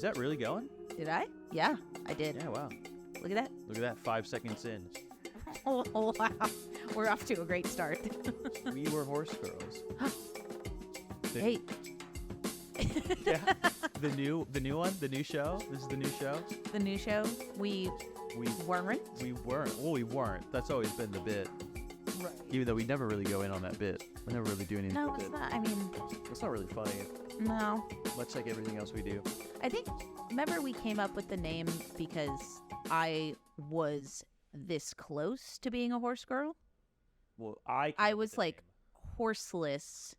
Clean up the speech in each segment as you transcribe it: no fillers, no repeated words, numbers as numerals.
that really going? Did I? Yeah, I did. Yeah, wow. Look at that. Look at that, 5 seconds in. Oh, wow. We're off to a great start. We were horse girls. Hey. Yeah. The new one, the new show. This is the new show. The new show, we weren't. We weren't. Well, we weren't. That's always been the bit. Right. Even though we never really go in on that bit. We never really do anything No, with it's it. not. I mean, It's not really funny. no. Much like everything else we do. I think, remember we came up with the name because I was this close to being a horse girl? Well, I was like horseless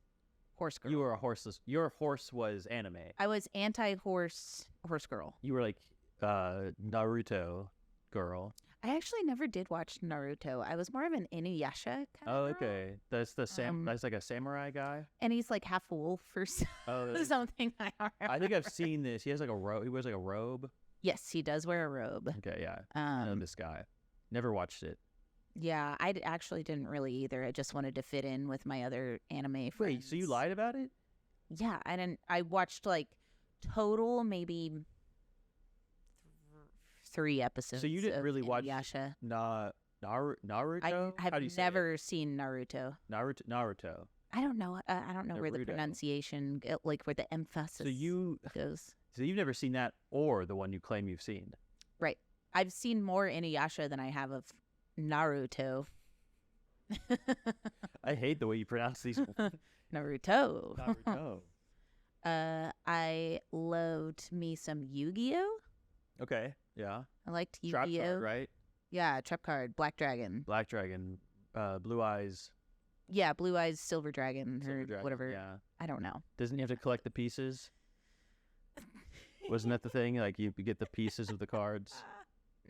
horse girl. You were a horseless. Your horse was anime. I was anti-horse girl. You were like Naruto girl. I actually never did watch Naruto. I was more of an Inuyasha kind Oh, of girl. okay. That's the that's like a samurai guy. And he's like half wolf or Oh, that's- something. I think I've seen this. He has like a robe. He wears like a robe. Yes, he does wear a robe. Okay, yeah. I know Um, this guy. Never watched it. yeah, actually didn't really either. I just wanted to fit in with my other anime friends. Wait, so you lied about it? Yeah, I didn't. I watched like total maybe 3 episodes. So you didn't of really watch Inuyasha. Naruto? I How do you have say never seen Naruto. it? Naruto. I don't know. I don't know where the Naruto. pronunciation, like where the emphasis So you've goes. never seen that or the one you claim you've seen. Right. I've seen more Inuyasha than I have of Naruto. I hate the way you pronounce these. Naruto. Naruto. I loved me some Yu-Gi-Oh. Okay. Yeah. I liked Trap Yu-Gi-Oh. card, right? Yeah, Trap card, Black Dragon. Black Dragon, Blue Eyes, Yeah, Blue Eyes, Silver Dragon, Silver or Dragon. whatever. Yeah. I don't know. Doesn't he have to collect the pieces? Wasn't that the thing? Like you get the pieces of the cards.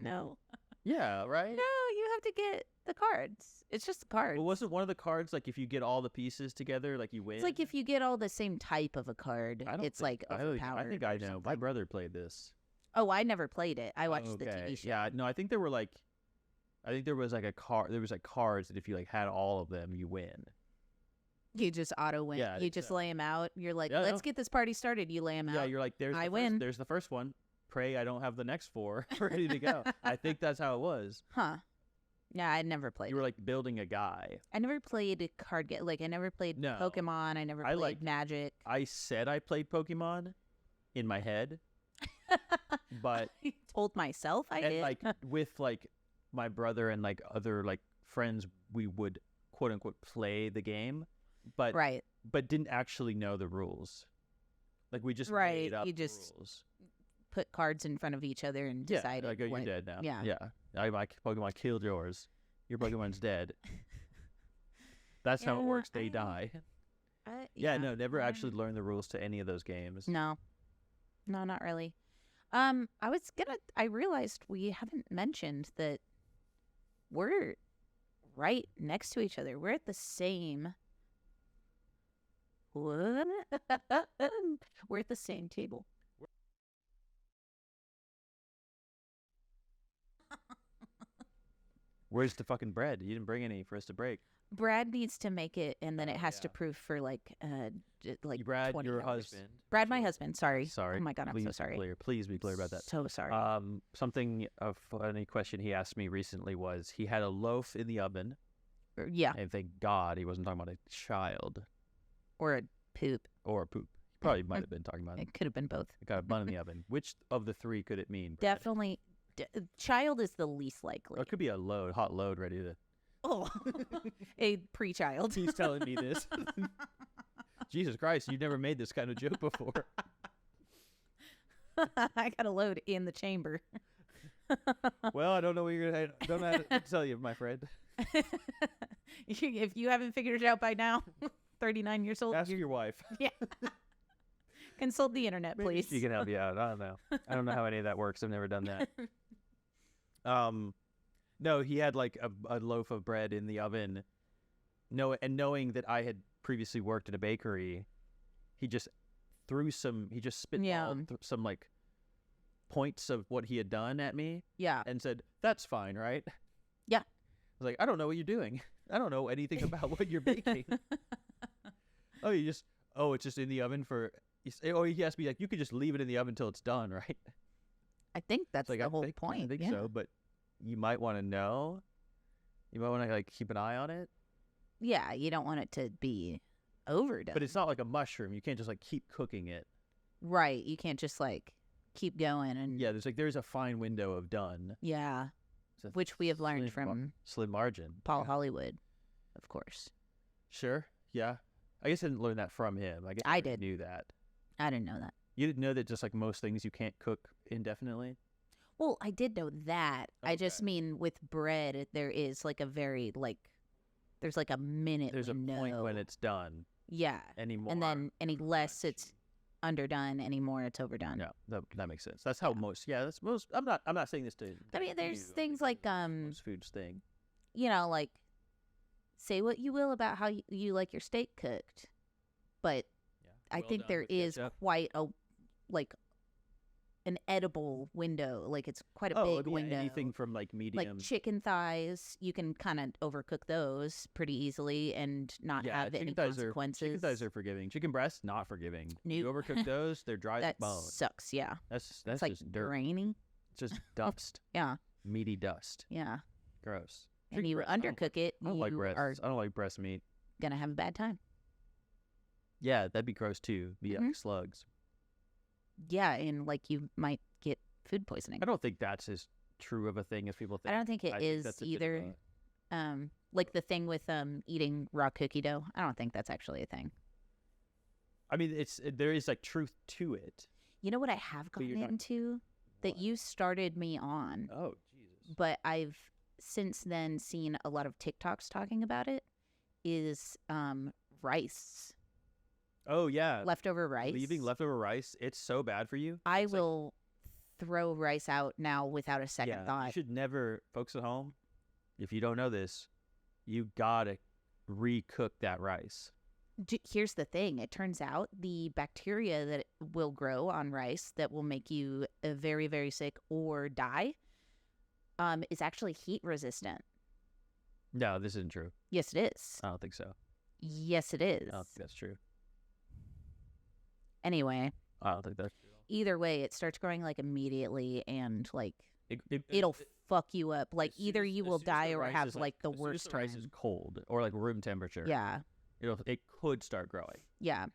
No. Yeah, right. No, you have to get the cards. It's just the cards. Well, wasn't one of the cards like if you get all the pieces together, like you win? It's like if you get all the same type of a card, I don't it's think- like I overpowered. think I or know. My something. brother played this. Oh, I never played it. I watched the Okay. TV show. Yeah, no, I think there were like, I think there was like a card. There was like cards that if you like had all of them, you win. You just auto win. Yeah, I you think just so. lay them out. You're like, Yeah, let's no. get this party started. You lay them Yeah, out. you're like, there's I the win. First, there's the first one. Pray I don't have the next 4 ready to go. I think that's how it was. Huh. Yeah, I never played. You were like building a guy. I never played a card game. Like I never played No. Pokemon. I never I played like- Magic. I said I played Pokemon in my head, but I told myself I and did. like with like my brother and like other like friends, we would quote unquote play the game, but right. but didn't actually know the rules. Like we just Right, made up you the just rules. Put cards in front of each other and Yeah, decided like oh, what. you're dead now. yeah. Yeah. My Pokemon killed yours. Your Pokemon's dead. That's how it Yeah, works. They I- die. Yeah, no, never I- actually learned the rules to any of those games. No, not really. I realized we haven't mentioned that we're right next to each other. We're at the same. What? We're at the same table. Where's the fucking bread? You didn't bring any for us to break. Brad needs to make it, and then it Oh, has to yeah. proof for like Brad, 20 your hours. husband. Brad, my husband. Sorry. Sorry. Oh my god, I'm Please so be sorry. clear. Please be clear about that. So sorry. Something a funny question he asked me recently was he had a loaf in the oven, Yeah, and thank God he wasn't talking about a child or a poop. or a poop. He probably might have been talking about it. It could have been both. It got a bun in the oven. Which of the 3 could it mean? Brad? Definitely, child is the least likely. Or it could be a load, hot load, ready to. Oh, a pre-child. He's telling me this. Jesus Christ, you've never made this kind of joke before. I got a load in the chamber. Well, I don't know what you're gonna. I don't know how to tell you, my friend. If you haven't figured it out by now, 39 years old, Ask your wife. yeah. Consult the internet, Maybe please. she can help you out. I don't know. I don't know how any of that works. I've never done that. No, he had like a loaf of bread in the oven. No, and knowing that I had previously worked in a bakery, he just threw some. He just spit some like points of what he had done at me Yeah. and said, "That's fine, right?" Yeah. I was like, "I don't know what you're doing. I don't know anything about what you're baking." Oh, it's just in the oven for or he has to be like, you could just leave it in the oven until it's done, right? I think that's Like, the whole point. I think yeah. so, but you might want to know. You might want to like keep an eye on it. Yeah, you don't want it to be overdone. But it's not like a mushroom. You can't just like keep cooking it. right. You can't just like keep going and Yeah, there's a fine window of done. yeah, It's a which we have learned slim from slim margin. Paul Yeah. Hollywood, of course. Sure. Yeah. I guess I didn't learn that from him. I guess I I did. knew that. I didn't know that. You didn't know that just like most things you can't cook indefinitely? Well, I did know that. I just Okay. mean with bread, there is like a very like, there's like a minute There's a window. point when it's done. yeah, Anymore. and then any less crunchy. it's underdone, any more it's overdone. No, that makes sense. That's how most. Yeah, that's most. I'm not saying this to. I mean, there's you. I things think like that's most foods thing. you know, like say what you will about how you like your steak cooked, but Yeah. I Well think done there with is ketchup. quite a like an edible window. Like it's quite a big yeah, window. anything from like medium. Like chicken thighs, you can kind of overcook those pretty easily and not yeah, have any chicken thighs consequences. are forgiving. Chicken breasts not forgiving. Nope. You overcook those, they're dry as that a bone. sucks. Yeah, That's it's like just dirt. grainy. It's just dust. Yeah, Meaty dust. yeah. Gross. And Chicken you breast, I don't undercook it, I don't like you breasts. are I don't like breast meat. gonna have a bad time. Yeah, that'd be gross too. Be Mhm. like slugs. Yeah, and like you might get food poisoning. I don't think that's as true of a thing as people I think. don't think it I is that's a bit of either. Like the thing with eating raw cookie dough. I don't think that's actually a thing. I mean, there is like truth to it. You know what I have But you're gotten not- into that What? you started me on, Oh Jesus. but I've since then seen a lot of TikToks talking about it, is rice. Oh yeah. Leftover rice. Leaving leftover rice, it's so bad for you. I It's like- will throw rice out now without a second You thought. should never, folks at home. If you don't know this, you gotta recook that rice. Here's the thing. It turns out the bacteria that will grow on rice that will make you very, very sick or die is actually heat resistant. No, this isn't true. Yes, it is. I don't think so. Yes, it is. I don't think that's true. Anyway, I don't think that's true. either way, it starts growing like immediately and like It, it'll fuck you up. Like as soon either as- you as will soon as die the or rice have is, like the as soon as worst the rice is time. cold or like room temperature. Yeah. It could start growing. Yeah.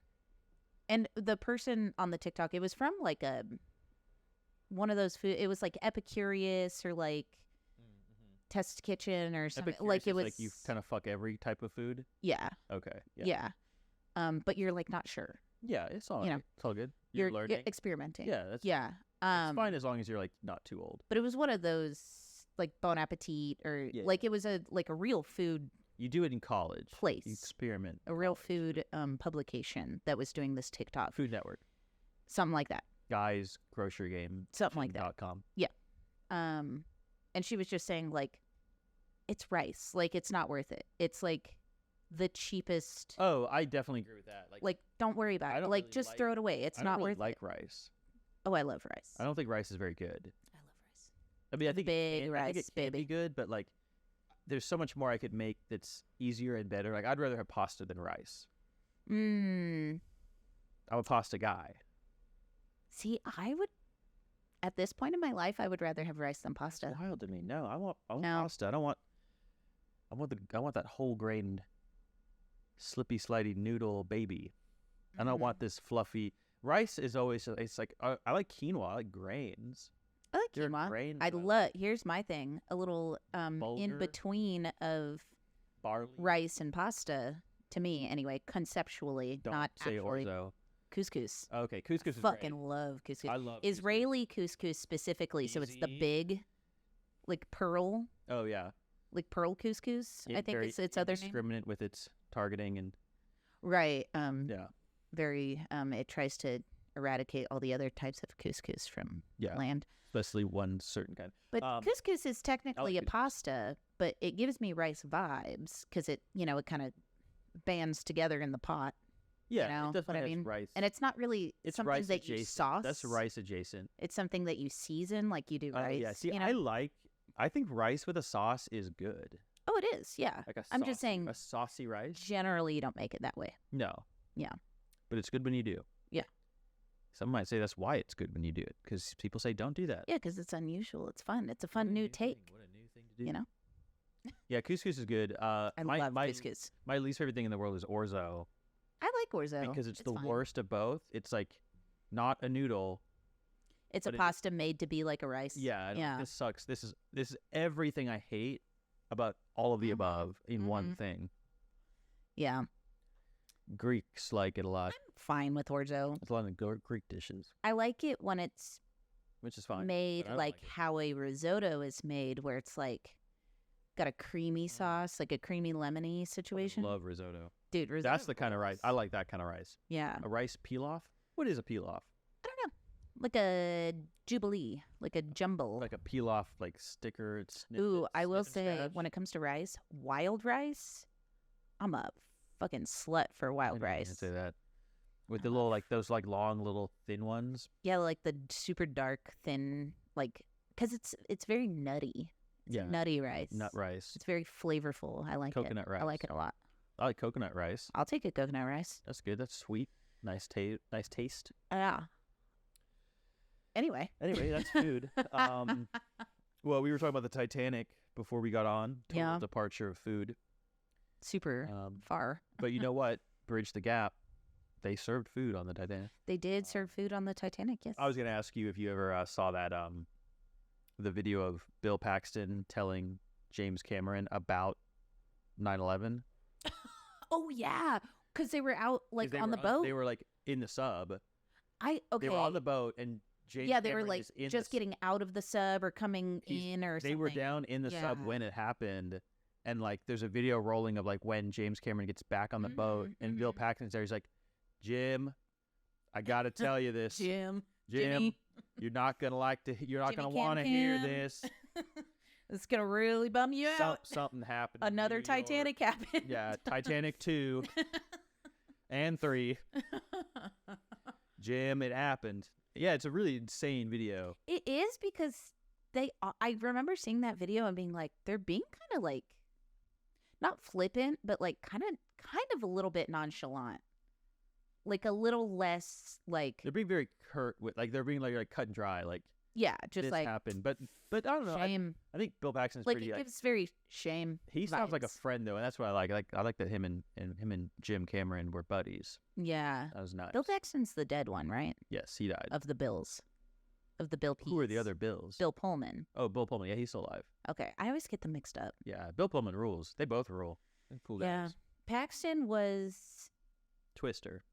And the person on the TikTok, it was from like one of those food. It was like Epicurious or like Test Kitchen or something. Like it was like you kind of fuck every type of food. yeah, Okay. yeah. But you're like not sure. Yeah, it's all You know, right. It's all good. You're You're learning. experimenting. Yeah, that's Yeah. it's fine as long as you're like not too old. But it was one of those like Bon Appetit or Yeah. like it was a real food You do it in college. place. You experiment. a real college. food publication that was doing this TikTok. Food Network. Something like that. Guys grocery game. Something like that. .com. And she was just saying like it's rice. Like it's not worth it. It's like the cheapest Oh, I definitely agree with that. like don't worry about I it. don't Like really just like- throw it away. It's I not don't really worth like it. rice. Oh, I love rice. I don't think rice is very good. I love rice. I mean, I think Big I think rice, it can be baby. good, but like, there's so much more I could make that's easier and better. Like, I'd rather have pasta than rice. Mm. I'm a pasta guy. See, I would at this point in my life I would rather have rice than pasta. It's wild to me. No, I want No. pasta. I want that whole grained, slippy, slidey noodle baby. I don't Mhm. want this fluffy. Rice is always. It's like I like quinoa. I like grains. I like You're a quinoa. grain I guy. love. Here's my thing: a little in Bulgur? between of Barley. rice and pasta. To me, anyway, conceptually, Don't not say actually. orzo. Couscous. Okay, couscous is Fucking great. love couscous. I love Israeli couscous specifically. So it's the Easy. big, like pearl, Oh yeah. couscous. I think Very it's its other name. indiscriminate with its targeting and Right. yeah. Very. It tries to eradicate all the other types of couscous from Yeah. land. Especially one certain kind. But couscous is technically a couscous. pasta, but it gives me rice vibes because it, it kind of bands together in the pot, Yeah, know it definitely what I has mean? rice. and it's not really It's something rice that you adjacent. sauce. That's rice adjacent. It's something that you season like you do rice. Yeah. See, you know? I think rice with a sauce is good. Oh, it is. Yeah. Like a I'm just saucy- saying- a saucy rice. Generally, you don't make it that way. No. Yeah. But it's good when you do. Some might say that's why it's good when you do it, because people say don't do that. Yeah, because it's unusual. It's fun. It's a fun new take. What a new thing to do. You know? Yeah, couscous is good. I love couscous. My least favorite thing in the world is orzo. I like orzo. Because it's the fine. worst of both. It's like not a noodle. It's a pasta made to be like a rice. Yeah. This sucks. This is everything I hate about all of the above in one thing. Yeah. Greeks like it a lot. I'm fine with orzo. It's a lot of Greek dishes. I like it when it's which is fine. Made like how a risotto is made, where it's like got a creamy sauce, like a creamy lemony situation. I love risotto. Dude, risotto. That's the kind of rice. I like that kind of rice. Yeah. A rice pilaf? What is a pilaf? I don't know. Like a jubilee, like a jumble. Like a pilaf, like sticker. Ooh, I will say, when it comes to rice, wild rice, I'm a fucking slut for wild rice. I say that. With the little, like, those, like, long, little, thin ones. Yeah, like the super dark, thin, like, because it's very nutty. It's nutty rice. Nut rice. It's very flavorful. I like coconut rice. I like it a lot. I like coconut rice. I'll take a coconut rice. That's good. That's sweet. Nice taste. Yeah. Anyway, that's food. Well, we were talking about the Titanic before we got on. Total departure of food. Super far. But you know what? Bridge the gap. They served food on the Titanic. They did serve food on the Titanic, yes. I was going to ask you if you ever saw that the video of Bill Paxton telling James Cameron about 9/11. Oh, yeah. Because they were out, like, on the boat. They were, like, in the sub. Okay. They were on the boat, and James Cameron they were, like, just getting out of the sub or coming in or something. They were down in the sub when it happened. And, like, there's a video rolling of, like, when James Cameron gets back on the boat. And Bill Paxton's there. He's like, Jim, I got to tell you this. Jim, you're not going to want to hear this. It's going to really bum you out. Something happened. Another Titanic happened. Yeah, Titanic 2 and 3. Jim, it happened. Yeah, it's a really insane video. It is because I remember seeing that video and being like, they're being kind of like, not flippant, but like kind of a little bit nonchalant. Like a little less like they're being very curt with like they're being like cut and dry like just this like happened but I don't know shame. I think Bill Paxton's like pretty it gives very shame. He vibes. sounds like a friend though, and that's what I like. I like that him and Jim Cameron were buddies. Yeah, that was nice. Bill Paxton's the dead one, right? Yes, he died of the Bill Pease. Who are the other Bills? Bill Pullman. Oh, Bill Pullman. Yeah, he's still alive. Okay, I always get them mixed up. Yeah, Bill Pullman rules. They both rule. They're cool guys. Yeah, Paxton was Twister.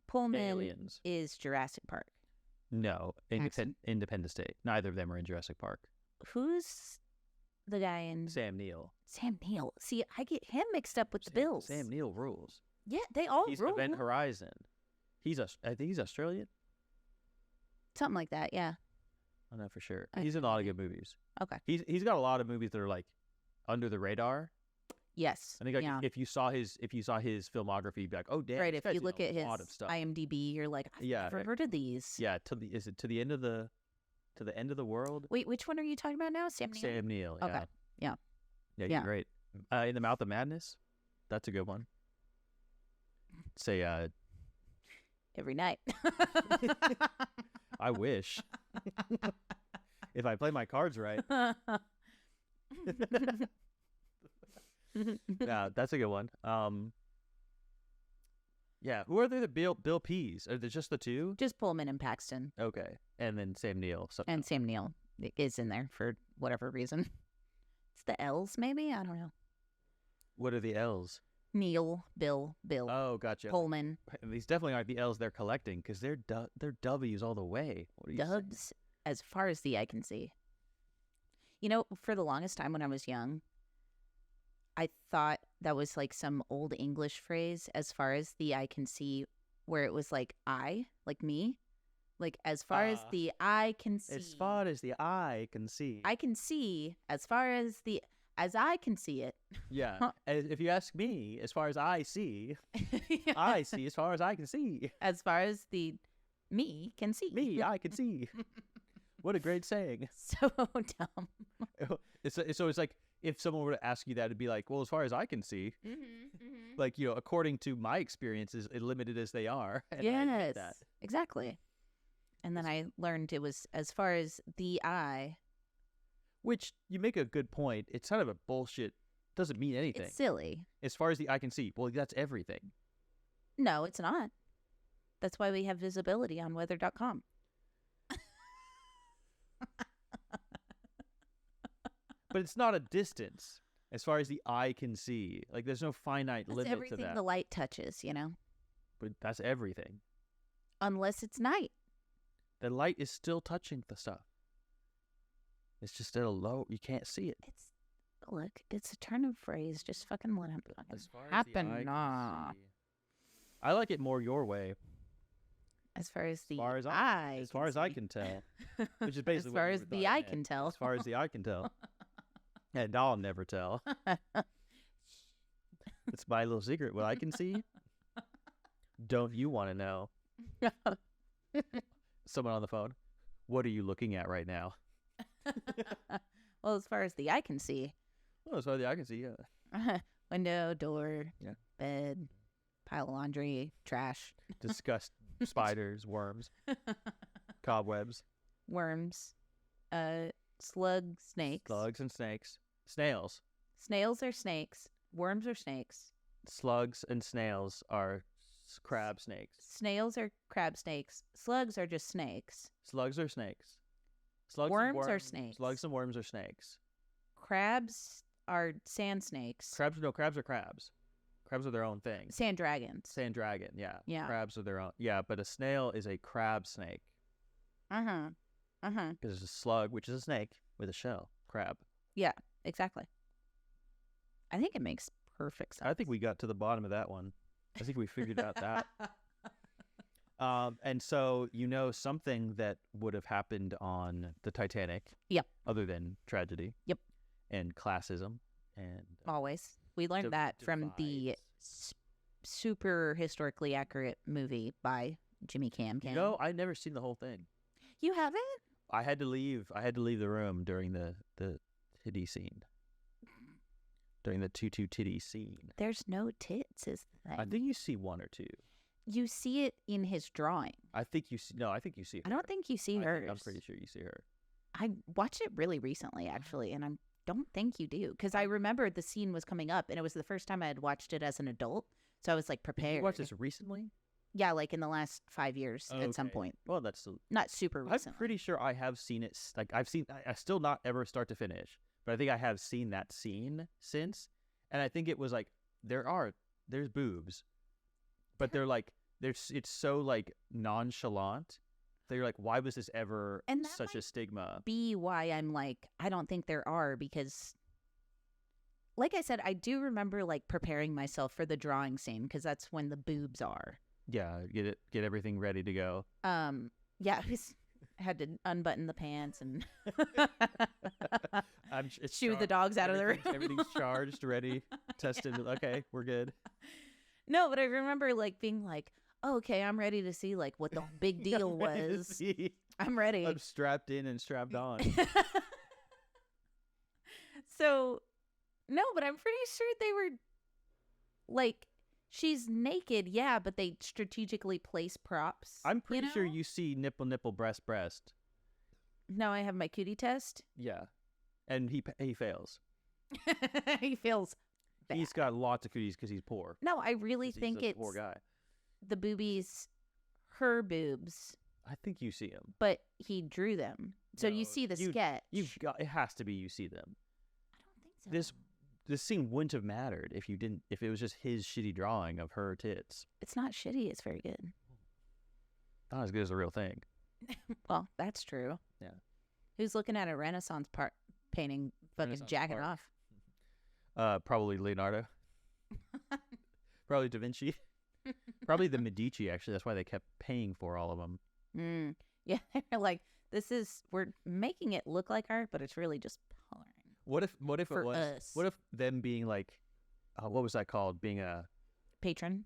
Pullman Aliens. is Jurassic Park. No, Independence Day. Neither of them are in Jurassic Park. Who's the guy in Sam Neill? See, I get him mixed up with the Bills. Sam Neill rules. Yeah, they all he's rule. Event Horizon. I think he's Australian. Something like that, yeah. I don't know for sure. He's in a lot of good movies. Okay. He's got a lot of movies that are like under the radar. Yes. I think like if you saw his filmography, you'd be like, oh damn. Right. If you look at his stuff. IMDb, you're like, I've never heard of these. Yeah. Is it to the end of the world? Wait, which one are you talking about now? Sam Neill. Sam Neill. Okay. Yeah. Yeah. You're great. In the Mouth of Madness. That's a good one. Say every night. I wish. If I play my cards right. Yeah, that's a good one. Yeah, who are they? The Bill Pease? Are they just the two? Just Pullman and Paxton. Okay, and then Sam Neill. And Sam Neill is in there for whatever reason. It's the L's, maybe. I don't know. What are the L's? Neil, Bill. Oh, gotcha. Pullman. These definitely aren't the L's they're collecting because they're W's all the way. What are you Dubs saying? As far as the eye can see. You know, for the longest time when I was young, I thought that was like some old English phrase, as far as the eye can see, where it was like I, like me, like as far as the eye can see. As far as the eye can see. I can see as far as I can see it. Yeah. If you ask me, as far as I see, Yeah. I see as far as I can see. As far as the me can see. Me, I can see. What a great saying. So dumb. So it's like if someone were to ask you that, it'd be like, well, as far as I can see, like, according to my experiences, limited as they are. And I get Yes, that. exactly. And then I learned it was as far as the eye. Which, you make a good point. It's kind of a bullshit. Doesn't mean anything. It's silly. As far as the eye can see. Well, that's everything. No, it's not. That's why we have visibility on weather.com. But it's not a distance as far as the eye can see. Like, there's no finite That's limit to everything that. the light touches, you know? But that's everything. Unless it's night. The light is still touching the stuff. It's just at a low. You can't see it. Look, it's a turn of phrase. Just fucking let him As far as happen. the eye can Nah. see. I like it more your way. As far as the As far as eye. as far as I see. can tell. Which is basically as far what you as were the thought I eye meant. can tell. As far as the eye can tell. And I'll never tell. It's my little secret. What I can see. Don't you want to know? Someone on the phone. What are you looking at right now? Well, as far as the eye can see. Oh, as far as the eye can see, yeah. Window, door, Yeah. bed, pile of laundry, trash, Disgust, spiders, worms, cobwebs, worms, slug, snakes. slugs and snakes, snails. Snails are snakes. Worms are snakes. Slugs and snails are crab snakes. Snails are crab snakes. Slugs are just snakes. Slugs are snakes. Slugs and Worms are snakes. Slugs and worms are snakes. Crabs are sand snakes. Crabs are crabs. Crabs are their own thing. Sand dragons. Sand dragon, yeah. Yeah. Crabs are their own. Yeah, but a snail is a crab snake because it's a slug, which is a snake with a shell. Crab. Yeah, exactly. I think it makes perfect sense. I think we got to the bottom of that one. I think we figured out that. And so, something that would have happened on the Titanic. Yep. Other than tragedy. Yep. And classism. And Always. We learned that from the super historically accurate movie by Jimmy Campion. I'd never seen the whole thing. You haven't? I had to leave the room during the titty scene. During the tutu titty scene. There's no tits, is the thing. I think you see one or two. You see it in his drawing. I think you see her. I don't think you see hers. I'm pretty sure you see her. I watched it really recently, actually, and I don't think you do. Because I remember the scene was coming up, and it was the first time I had watched it as an adult. So I was, like, prepared. You watched this recently? Yeah, like in the last 5 years at some point. Well, that's still... Not super recently. I'm pretty sure I have seen it. Like, I still not ever start to finish. But I think I have seen that scene since. And I think it was like, there's boobs. But they're like, it's so like nonchalant. That you're like, why was this ever such a stigma? Be why I'm like, I don't think there are, because like I said, I do remember like preparing myself for the drawing scene because that's when the boobs are. Yeah, get everything ready to go. Yeah, I had to unbutton the pants and shoo the dogs out of the room. Everything's charged, ready, tested. Okay, we're good. No, but I remember like being like, oh, okay, I'm ready to see like what the big deal was. I'm ready. I'm strapped in and strapped on. So, no, but I'm pretty sure they were like, she's naked, yeah, but they strategically place props. I'm pretty sure you see nipple, breast. No, I have my cutie test. Yeah, and he fails. He feels bad. He's got lots of cooties because he's poor. No, I really think it's poor guy. The boobies, her boobs. I think you see them, but he drew them, so No, you see the sketch. It has to be you see them. I don't think so. This scene wouldn't have mattered if it was just his shitty drawing of her tits. It's not shitty. It's very good. Not as good as the real thing. Well, that's true. Yeah. Who's looking at a Renaissance painting, fucking jacking off? Probably Leonardo. Probably Da Vinci. Probably the Medici. Actually, that's why they kept paying for all of them. Yeah, they're like, we're making it look like art, but it's really just coloring. What if for it was? Us. What if them being like, what was that called? Being a patron.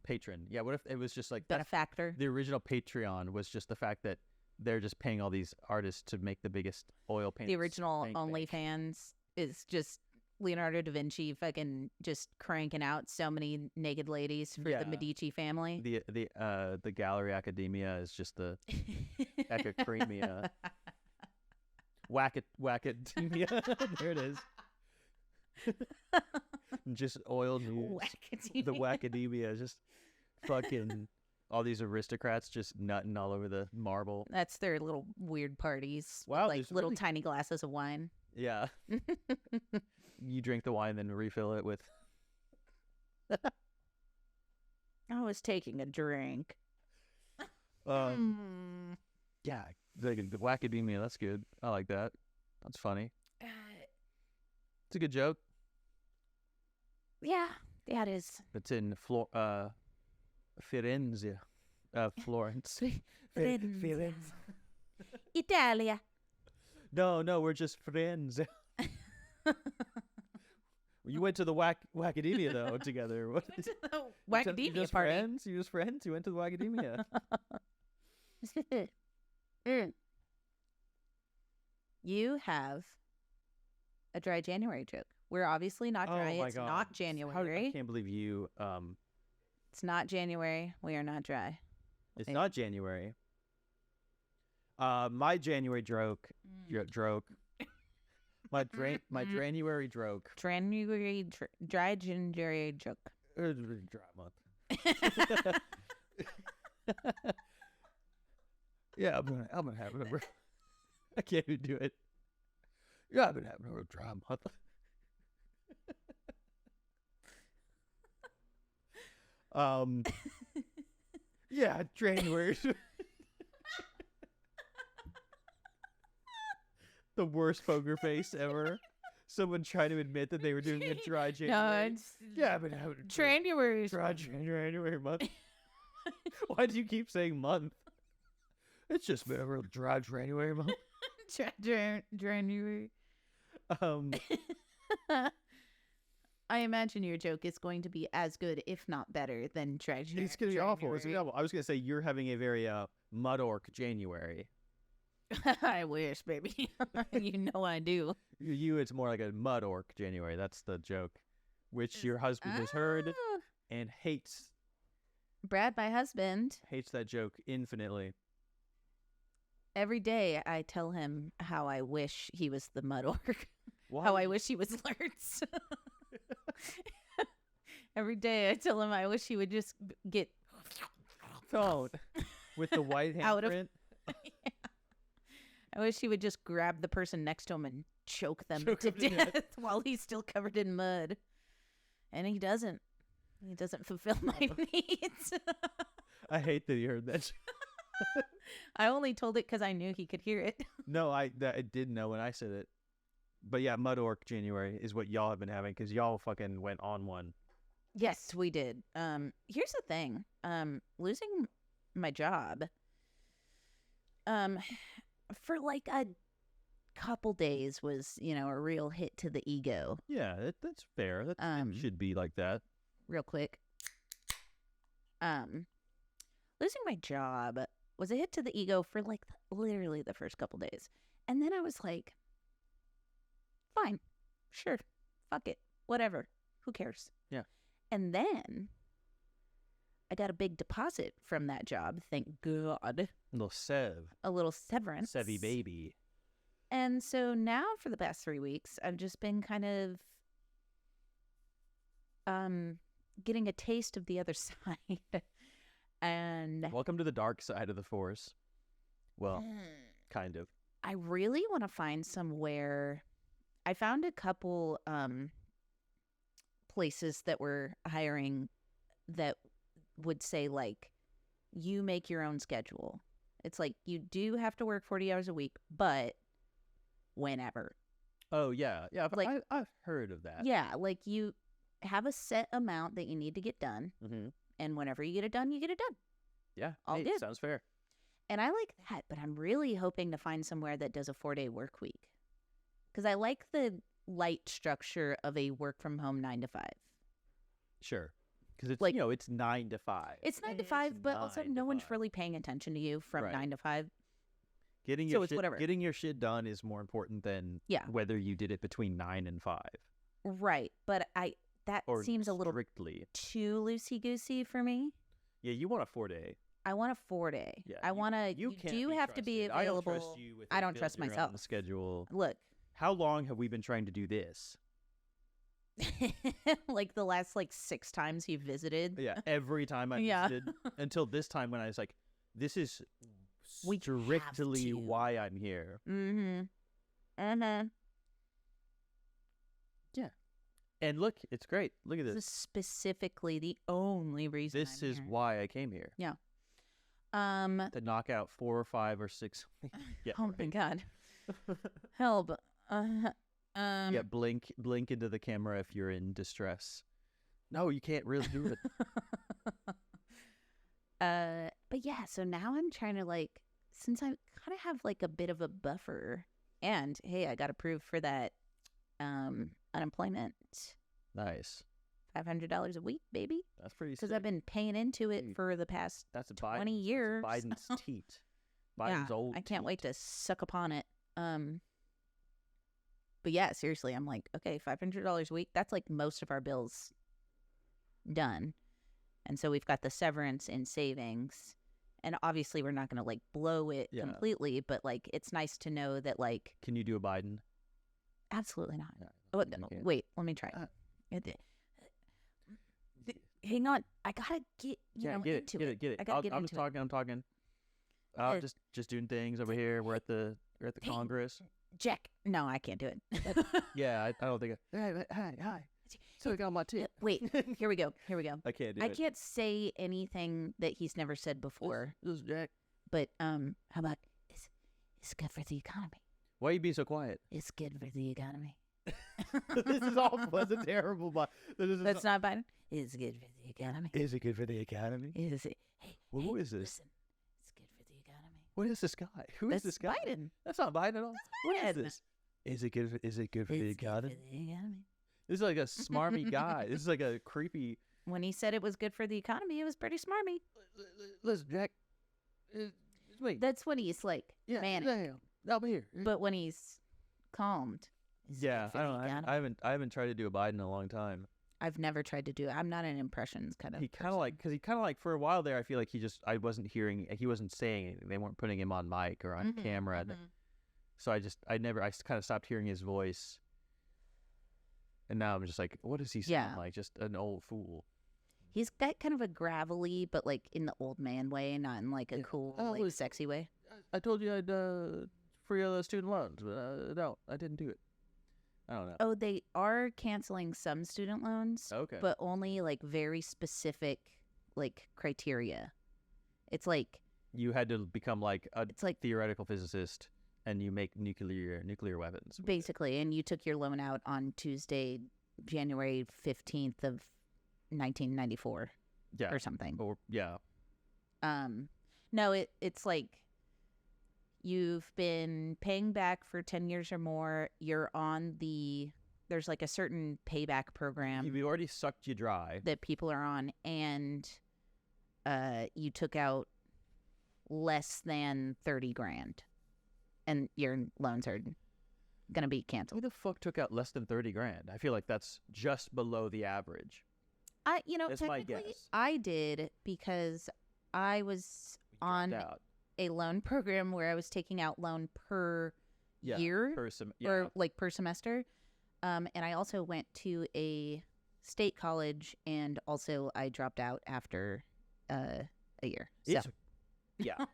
Yeah. What if it was just like Benefactor? The original Patreon was just the fact that they're just paying all these artists to make the biggest oil paintings. The original OnlyFans is just Leonardo da Vinci fucking just cranking out so many naked ladies for Yeah. the Medici family. The Gallery Academia is just the Echocremia. Wackademia. There it is. Just oil news. The Wackademia is just fucking all these aristocrats just nutting all over the marble. That's their little weird parties. Wow, Like there's little really- tiny glasses of wine. Yeah. You drink the wine, then refill it with. I was taking a drink. Yeah, the Wackademia. That's good. I like that. That's funny. It's a good joke. Yeah, it is. It's in Firenze, Florence. Firenze. Italia. No, we're just friends. You went to the Wackademia though together. What? Went to the You Wackademia just party. friends? You just friends? You went to the Wackademia. You have a dry January joke. We're obviously not dry. Oh my It's God. not I January. can't believe you. It's not January. We are not dry. It's Wait. not January. My January joke. My January joke. January dry January joke. Dry month. Yeah, I've been having a. I can't even do it. Yeah, I've been having a real dry month. Yeah, January. The worst poker face ever. Someone trying to admit that they were doing a dry January. Yeah, I've been having a January. dry January month. Why do you keep saying month? It's just been a real dry January month. January. I imagine your joke is going to be as good, if not better, than dry January. It's gonna be awful. It's gonna be awful. I was gonna say you're having a very mud orc January. I wish, baby. You know I do. You, it's more like a mud orc January. That's the joke, which your husband has heard Ah. and hates. Brad, my husband, Hates that joke infinitely. every day I tell him how I wish he was the mud orc. Why? How I wish he was Lurtz. Every day I tell him I wish he would just get Don't. With the white Out of- handprint. I wish he would just grab the person next to him and choke them Choke to 'em to death death. while he's still covered in mud. And he doesn't. He doesn't fulfill my needs. I hate that you heard that. I only told it because I knew he could hear it. No, I did know when I said it. But yeah, mud orc January is what y'all have been having because y'all fucking went on one. Yes, we did. Here's the thing. Losing my job. For like a couple days was, a real hit to the ego. Yeah, that's fair. That should be like that. Real quick. Losing my job was a hit to the ego for like literally the first couple days. And then I was like, fine, sure, fuck it, whatever, who cares? Yeah. And then I got a big deposit from that job, thank God. Little Sev. A little severance. Sevy baby. And so now for the past 3 weeks, I've just been kind of getting a taste of the other side. And Welcome to the dark side of the force. Well, kind of. I really want to find somewhere. I found a couple places that were hiring that would say, like, you make your own schedule. It's like you do have to work 40 hours a week, but whenever. Oh, yeah. Yeah, Like- I've heard of that. Yeah, like you have a set amount that you need to get done, Mm-hmm. and whenever you get it done, you get it done. Yeah. All hey, good. sounds fair. And I like that, but I'm really hoping to find somewhere that does a 4-day work week. Because I like the light structure of a work from home 9 to 5. Sure. Because it's, Like- it's 9 to 5. It's 9 to 5, but also 9 to no one's 5. really paying attention to you from Right. 9 to 5. Getting so your it's shit, whatever. Getting your shit done is more important than Yeah. whether you did it between 9 and 5. Right, but that Or seems a little strictly. too loosey goosey for me. Yeah, you want a 4-day. I want a 4-day. Yeah, I want to. You can't do be have to be trusted. available. I don't trust you with I a don't trust build your myself. own schedule. Look, How long have we been trying to do this? like the last 6 times you visited. Yeah, every time I Yeah. visited until this time when I was like, this is We have strictly to. why I'm here. Mm-hmm. Uh-huh. And look, it's great. Look at This this. is specifically the only reason. This I'm is here. why I came here. To knock out 4 or 5 or 6. Yeah. Oh my god. Help. Yeah, blink into the camera if you're in distress. No, you can't really do it. But yeah, so now I'm trying to since I kind of have a bit of a buffer, and hey, I got approved for that unemployment, Nice. $500 a week, baby, That's pretty because sick. I've been paying into it Dude, for the past That's a 20 Biden's, years. That's a Biden's teat. Biden's yeah, old I can't wait teat. to suck upon it. But yeah, seriously, I'm like, okay, $500 a week. That's most of our bills done. And so we've got the severance and savings. And obviously we're not going to blow it Yeah. completely, but it's nice to know that Can you do a Biden? absolutely not. Yeah, Oh, you can't. wait, let me try. Hang on. I got to get, Yeah, get it, into get it. I gotta get I'm into just talking. I'm talking. Uh, Just doing things over here. We're at the Hey. Congress. Jack. No, I can't do it. Yeah, I don't think. Hi. So I got my tip. Wait, here we go. I can't do I it. can't say anything that he's never said before. This is Jack. But how about it's good for the economy. Why you be so quiet? It's good for the economy. This is awful. That's a terrible. That's not Biden. It's good for the economy. Is it good for the economy? Is it? Hey, Well, hey, who is this? Listen, it's good for the economy. What is this guy? Who is That's this guy? Biden. That's not Biden at all. What is Biden. this? Is it good? Is it good for the It's good economy? for the economy. This is like a smarmy guy. This is like a creepy. When he said it was good for the economy, it was pretty smarmy. Listen, Jack. It's me. That's when he's Yeah, manic. damn. I'm here. But when he's calmed, it's good Yeah, for I the don't. economy. I haven't tried to do a Biden in a long time. I've never tried to do it. I'm not an impressions kind of. He kind of because he kind of for a while there. I feel like I wasn't hearing. He wasn't saying anything. They weren't putting him on mic or on Mhm, camera. mhm. So I kind of stopped hearing his voice. And now I'm just like, what does he sound Yeah. like? Just an old fool. He's got kind of a gravelly, but in the old man way, not in a Yeah. cool, Oh, it's- sexy way. I told you I'd free all the student loans, but no, I didn't do it. I don't know. Oh, they are canceling some student loans, Okay. but only very specific criteria. It's You had to become like a it's theoretical physicist, and you make nuclear weapons. with it. basically, and you took your loan out on Tuesday, January 15th of 1994 Yeah. or something. Or yeah. No, it's you've been paying back for 10 years or more. You're on there's a certain payback program You've already sucked you dry. that people are on, and you took out less than 30 grand, and your loans are gonna be Who canceled. the fuck took out less than 30 grand? I feel like that's just below the average. That's my Technically, guess. I did because I was We dropped on out. a loan program where I was taking out loan per Yeah, year yeah. or per semester. And I also went to a state college, and also I dropped out after a year. So, It's- yeah.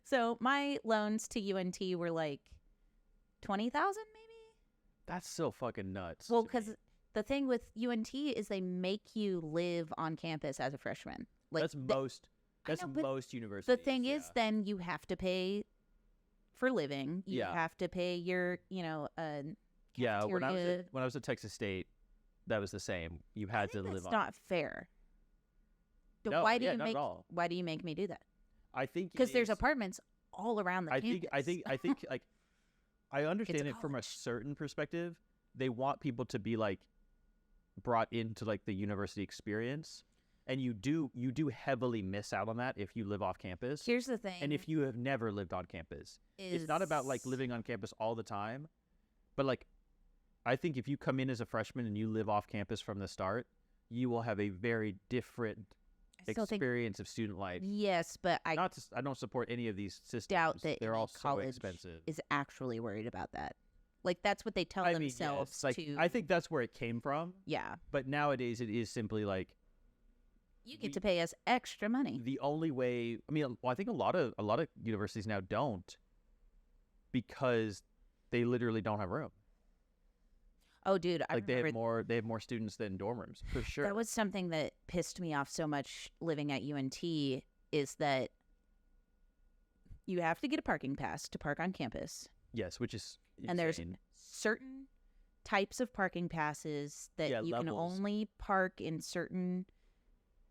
so my loans to UNT were 20,000 maybe. That's so fucking nuts. Well, to because me. the thing with UNT is they make you live on campus as a freshman. That's most. I That's know, but most universities. The thing is, yeah. then you have to pay for living. You Yeah. have to pay your, Yeah, cafeteria. when I was at Texas State, that was the same. You had to That's live on. not fair. No, why do yeah, you not at make? all. Why do you make me do that? I think Because it there's is- apartments all around the I campus. think like I understand it from a college. certain perspective. They want people to be brought into the university experience, and you do heavily miss out on that if you live off campus. Here's the thing. And if you have never lived on campus, it's not about living on campus all the time, but I think if you come in as a freshman and you live off campus from the start, you will have a very different I still think experience of student life. yes, but I I don't support any of these systems. doubt that They're any all so college expensive. is actually worried about that. Like that's what they tell I mean, themselves yes, like to. I think that's where it came from. Yeah, But nowadays it is simply like you get to pay us extra money. the only way. I mean, well, I think a lot of universities now don't, because they literally don't have room. Oh, dude, I Like remember they have more students than dorm rooms for sure. that was something that pissed me off so much living at UNT is that you have to get a parking pass to park on campus. Yes, which is And there's insane. certain types of parking passes that Yeah, you can levels. only park in certain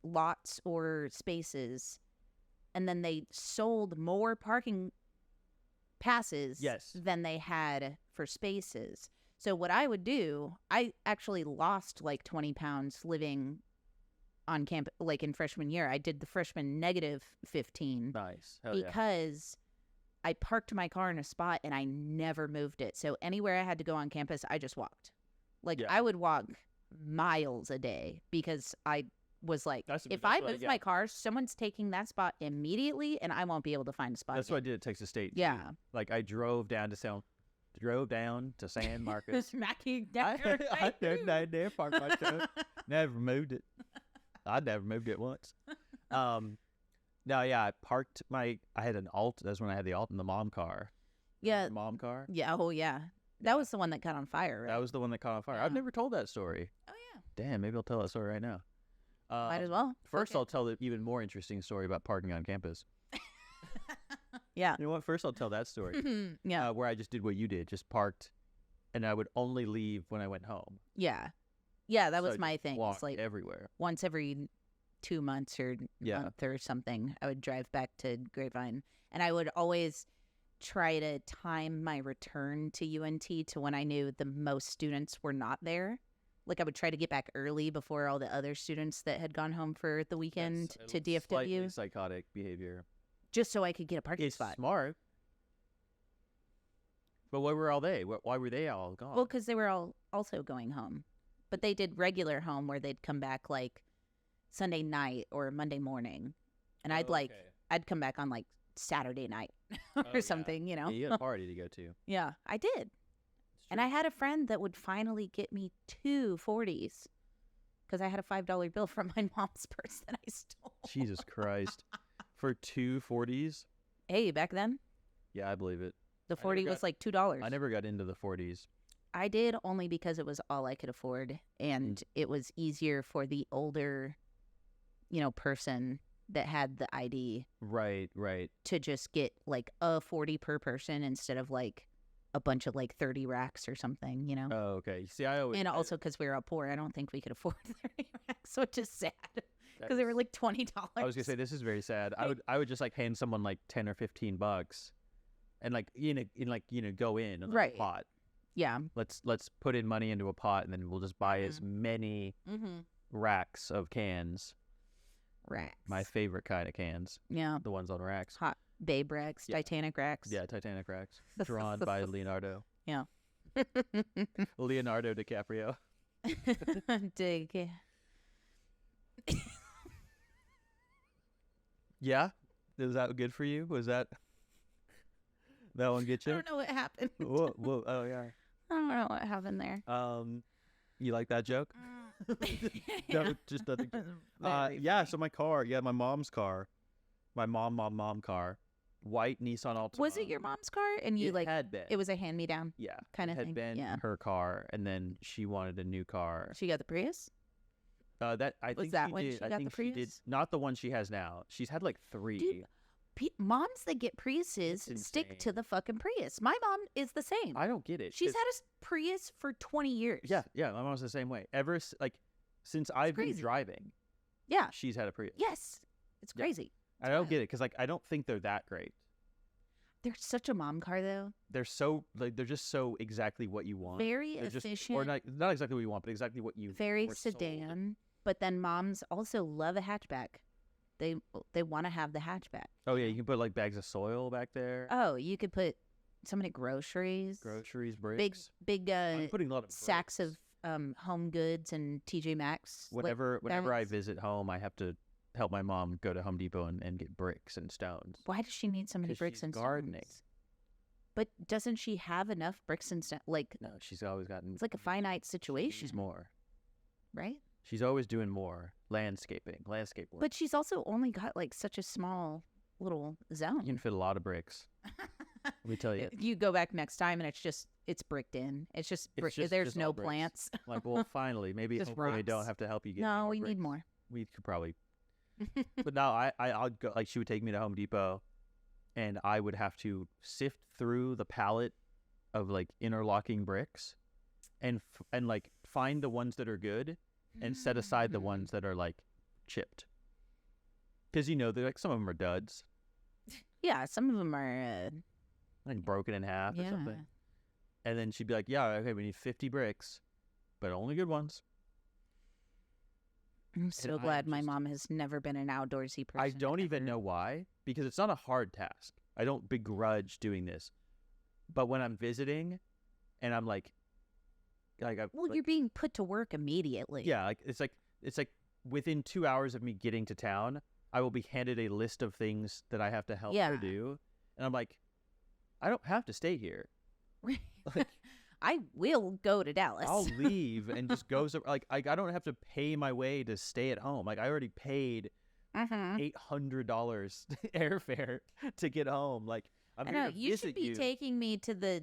lots or spaces. And then they sold more parking passes Yes. than they had for spaces. So what I would do, I actually lost like 20 pounds living on campus, like in freshman year. I did the freshman -15 Nice. Hell yeah. because I parked my car in a spot and I never moved it. So anywhere I had to go on campus, I just walked. Like Yeah. I would walk miles a day because I was like, That's if I what I- move yeah. my car, someone's taking that spot immediately and I won't be able to find a spot. That's what I again. did at Texas State. too. Yeah. Like I drove down to San Marcos. Smacking I, down I never parked my truck. Never moved it. I never moved it once. No, yeah, I had an Alt. That's when I had the Alt in the mom car. Yeah. The mom car. Yeah. Oh, yeah. That was the one that caught on fire, right? That was the one that caught on fire. I've Yeah. never told that story. Oh, yeah. Damn, maybe I'll tell that story right now. Might as well. First, Okay. I'll tell the even more interesting story about parking on campus. Yeah. You know what? First, I'll tell that story. Yeah. Where I just did what you did, just parked, and I would only leave when I went home. Yeah. Yeah. That So was I my just thing. It's walked like everywhere. once every 2 months or Yeah. month or something, I would drive back to Grapevine. And I would always try to time my return to UNT to when I knew the most students were not there. Like I would try to get back early before all the other students that had gone home for the weekend That's to a slightly DFW, psychotic behavior. just so I could get a parking It's spot. smart. But why were all they? Why were they all gone? Well, because they were all also going home, but they did regular home where they'd come back like Sunday night or Monday morning, and I'd come back on like Saturday night or Oh, yeah. something, you know. Yeah, you had a party to go to. Yeah, I did. And I had a friend that would finally get me 2 40s because I had a $5 bill from my mom's purse that I stole. Jesus Christ. For 2 40s? Hey, back then, Yeah, I believe it. the I never 40 was got- like $2. I never got into the 40s. I did only because it was all I could afford, and it was easier for the older, person that had the ID Right. to just get like a 40 per person instead of like a bunch of like 30 racks or something, Oh, okay. See, I always... And I- also because we were all poor, I don't think we could afford 30 racks, which is sad that because they were is- like $20. I was gonna say this is very sad. I would just like hand someone like 10 or 15 bucks, and like go in like, Right. a pot. Yeah. Let's put in money into a pot, and then we'll just buy as many Mm-hmm. racks of cans. Racks. My favorite kind of cans, Yeah. the ones on racks. Hot Babe racks, Yeah. Titanic racks. Yeah, Titanic racks, drawn by Leonardo. Yeah. Leonardo DiCaprio. Dig. Yeah, is that good for you? Was that one get I you? don't know what happened. Whoa! Oh yeah. I don't know what happened there. You like that joke? Yeah. No, just nothing. Very Yeah. funny. So my car, my mom's car, my mom car, white Nissan Altima. Was it your mom's car? And you It had been. it was a hand me down Yeah. kind it of had thing. been Yeah. her car, and then she wanted a new car. She got the Prius? That I Was think that she when did. she got I the think she did. Prius? Not the one she has now. She's had like 3. Dude, moms that get Priuses It's stick to insane. the fucking Prius. My mom is the same. I don't get it. She's 'cause- had a Prius for 20 years. Yeah. My mom's the same way. Since I've been crazy. driving, Yeah. she's had a Prius. Yes. It's Yeah. crazy. I don't get it because I don't think they're that great. They're such a mom car though. They're just so exactly what you want. Very They're just- efficient. or not exactly what you want, but exactly what you Very were sold. sedan. But then moms also love a hatchback. They want to have the hatchback. Oh yeah, you can put like bags of soil back there. Oh, you could put so many groceries. Groceries, bricks. Big I'm putting a lot of sacks bricks. of home goods and TJ Maxx. Whenever I visit home, I have to help my mom go to Home Depot and get bricks and stones. Why does she need so many 'Cause bricks she's and gardening. stones? But doesn't she have enough bricks and stones? Like, No, she's always gotten. it's like a finite situation, She's more. right? She's always doing more landscape work. But she's also only got like such a small little you zone. can fit a lot of bricks. Let me tell you. You go back next time and it's bricked in. It's just, there's just no all bricks. plants. Like, well, finally, maybe Just hopefully I don't rocks. have to help you get. No, we bricks. need more. We could probably. But no, I'll go. Like, she would take me to Home Depot, and I would have to sift through the palette of like interlocking bricks, and like find the ones that are good, and set aside the ones that are like chipped. Because they're like, some of them are duds, Yeah, some of them are. like broken in half or Yeah. something. And then she'd be like, "Yeah, okay, we need 50 bricks, but only good ones." I'm so I glad my just- mom has never been an outdoorsy person. I don't even ever. know why, because it's not a hard task. I don't begrudge doing this, but when I'm visiting, and I'm like, Well, you're being put to work immediately. yeah, like it's like within 2 hours of me getting to town, I will be handed a list of things that I have to help her Yeah. do, and I'm like, I don't have to stay here. Like, I will go to Dallas. I'll leave and just go. Like, I don't have to pay my way to stay at home. Like, I already paid $800 airfare to get home. Like, I'm I here know to you visit should be you. taking me to the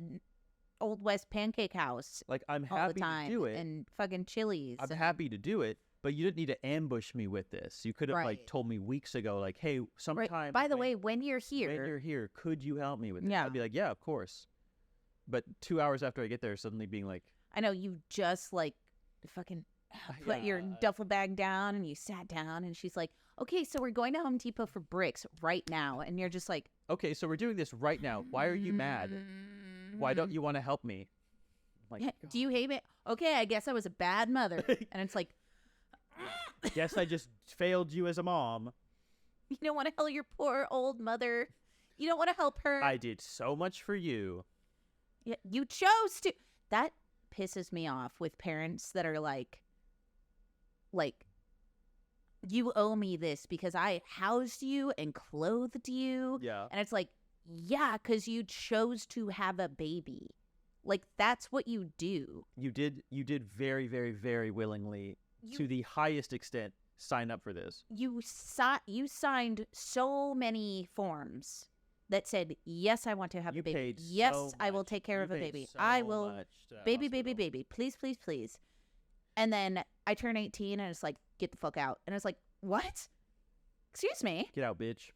Old West Pancake House Like, I'm all the happy time to do it. and fucking Chili's. I'm and- happy to do it, but you didn't need to ambush me with this. You could have like Right. told me weeks ago, like, "Hey, Right. sometime." By the when- way, when you're when you're here, here, could you help me with this? Yeah. I'd be like, "Yeah, of course." But 2 hours after I get there, suddenly being like, I know you just like fucking put your Yeah. duffel bag down and you sat down and she's like, "Okay, so we're going to Home Depot for bricks right now," and you're just like, "Okay, so we're doing this right now. Why are you mad? Why don't you want to help me?" I'm like, Yeah, do you hate me? Okay, I guess I was a bad mother. And it's like, guess I just failed you as a mom. you don't want to help your poor old mother. You don't want to help her. I did so much for you. Yeah, you chose to. That pisses me off with parents that are like, you owe me this because I housed you and clothed you. Yeah. And it's like, yeah, because you chose to have a baby. Like, that's what you do. You did very, very, very willingly, to the highest extent, sign up for this. You signed so many forms that said, yes, I want to have You a baby. paid Yes, so I will much. take care You of a paid baby. so I will. much to that Baby, baby, hospital. baby. Please, please, please. And then I turn 18 and it's like, get the fuck out. And it's like, what? Excuse me? Get out, bitch.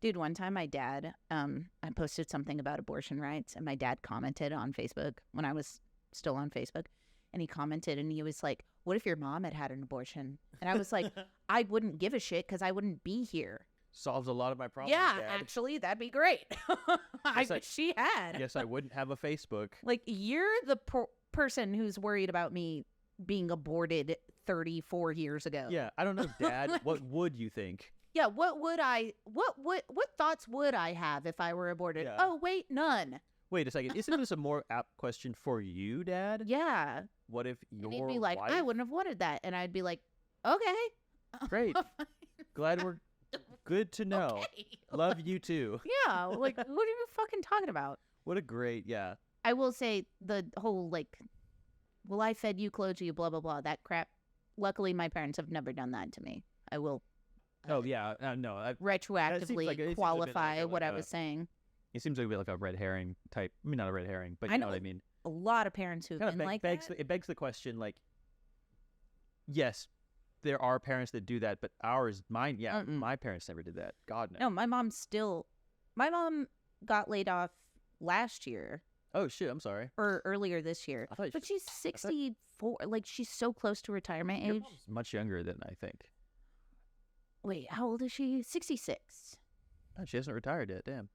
Dude, one time my dad, I posted something about abortion rights and my dad commented on Facebook when I was still on Facebook. And he commented and he was like, what if your mom had had an abortion? And I was like, I wouldn't give a shit because I wouldn't be here. Solves a lot of my problems. Yeah, Dad. actually, that'd be great. I Guess I- wish she had. Guess I wouldn't have a Facebook. Like, you're the person who's worried about me being aborted 34 years ago. Yeah, I don't know, Dad. What would you think? Yeah, what thoughts would I have if I were aborted? Yeah. Oh, wait, none. Wait a second. Isn't this a more apt question for you, Dad? Yeah. What if your And he'd be like, wife? I wouldn't have wanted that. And I'd be like, okay. Great. Glad we're good to know. Okay. Love you too. Yeah, like, what are you fucking talking about? What a great, yeah. I will say the whole, like, well, I fed you, clothed you, blah, blah, blah, that crap. Luckily, my parents have never done that to me. I will Oh yeah, no. retroactively like- it seems a bit like qualify a- what like I a- was saying. It seems like a bit like a red herring type. I mean, not a red herring, but I you know know. what I mean. A lot of parents who've Kind been of like begs that. it begs the question. Like, yes, there are parents that do that, but mine, yeah, Mm-mm. my parents never did that. God no. No, my mom got laid off last year Oh shit, I'm sorry. or earlier this year. I thought But she's 64. Like, she's so close to retirement Your age. mom's much younger than I think. Wait, how old is she? 66. Oh, she hasn't retired yet. Damn.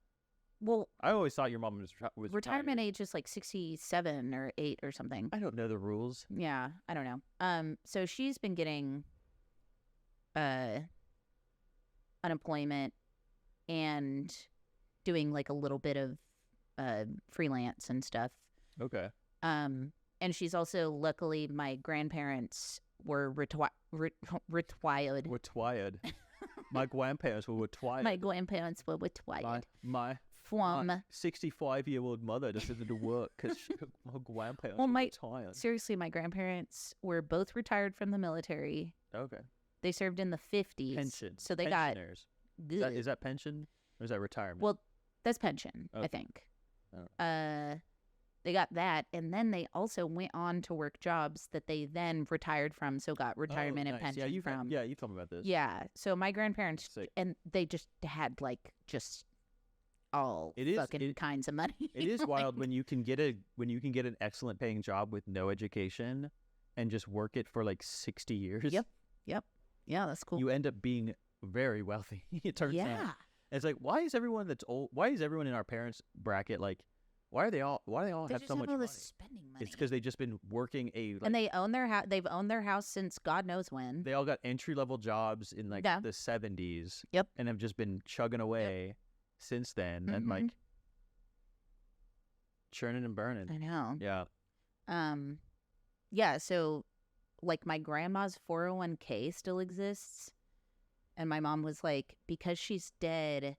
Well, I always thought your mom was retirement retired. age is like 67 or 8 or something. I don't know the rules. Yeah, I don't know. So she's been getting unemployment and doing like a little bit of freelance and stuff. Okay. And she's also, luckily, my grandparents were retired. Retired. My grandparents were retired. My grandparents were retired. My From 65-year-old mother decided to work because her grandparents were retired. seriously, my grandparents were both retired from the military. Okay. They served in the 50s. Pension. So they Pensioners. got good. Is that pension or is that retirement? Well, that's pension, I Okay. think. I They got that, and then they also went on to work jobs that they then retired from, so got retirement and nice. pension you from. you told me about this. Yeah, so my grandparents, Sick. and they just had like just all fucking kinds of money. It is wild Like, when you can get an excellent paying job with no education and just work it for like 60 years. Yep. Yeah, that's cool. You end up being very wealthy. It turns out. Yeah. It's like, why is everyone that's old? Why is everyone in our parents' bracket like? Why do they all They have just so have much all money? this spending money. It's because they've just been working and they own their house. They've owned their house since God knows when. They all got entry level jobs in like Yeah. the 70s. Yep. And have just been chugging away since then, and like Mhm. churning and burning. I know. Yeah. Yeah, so like my grandma's 401k still exists, and my mom was like, because she's dead,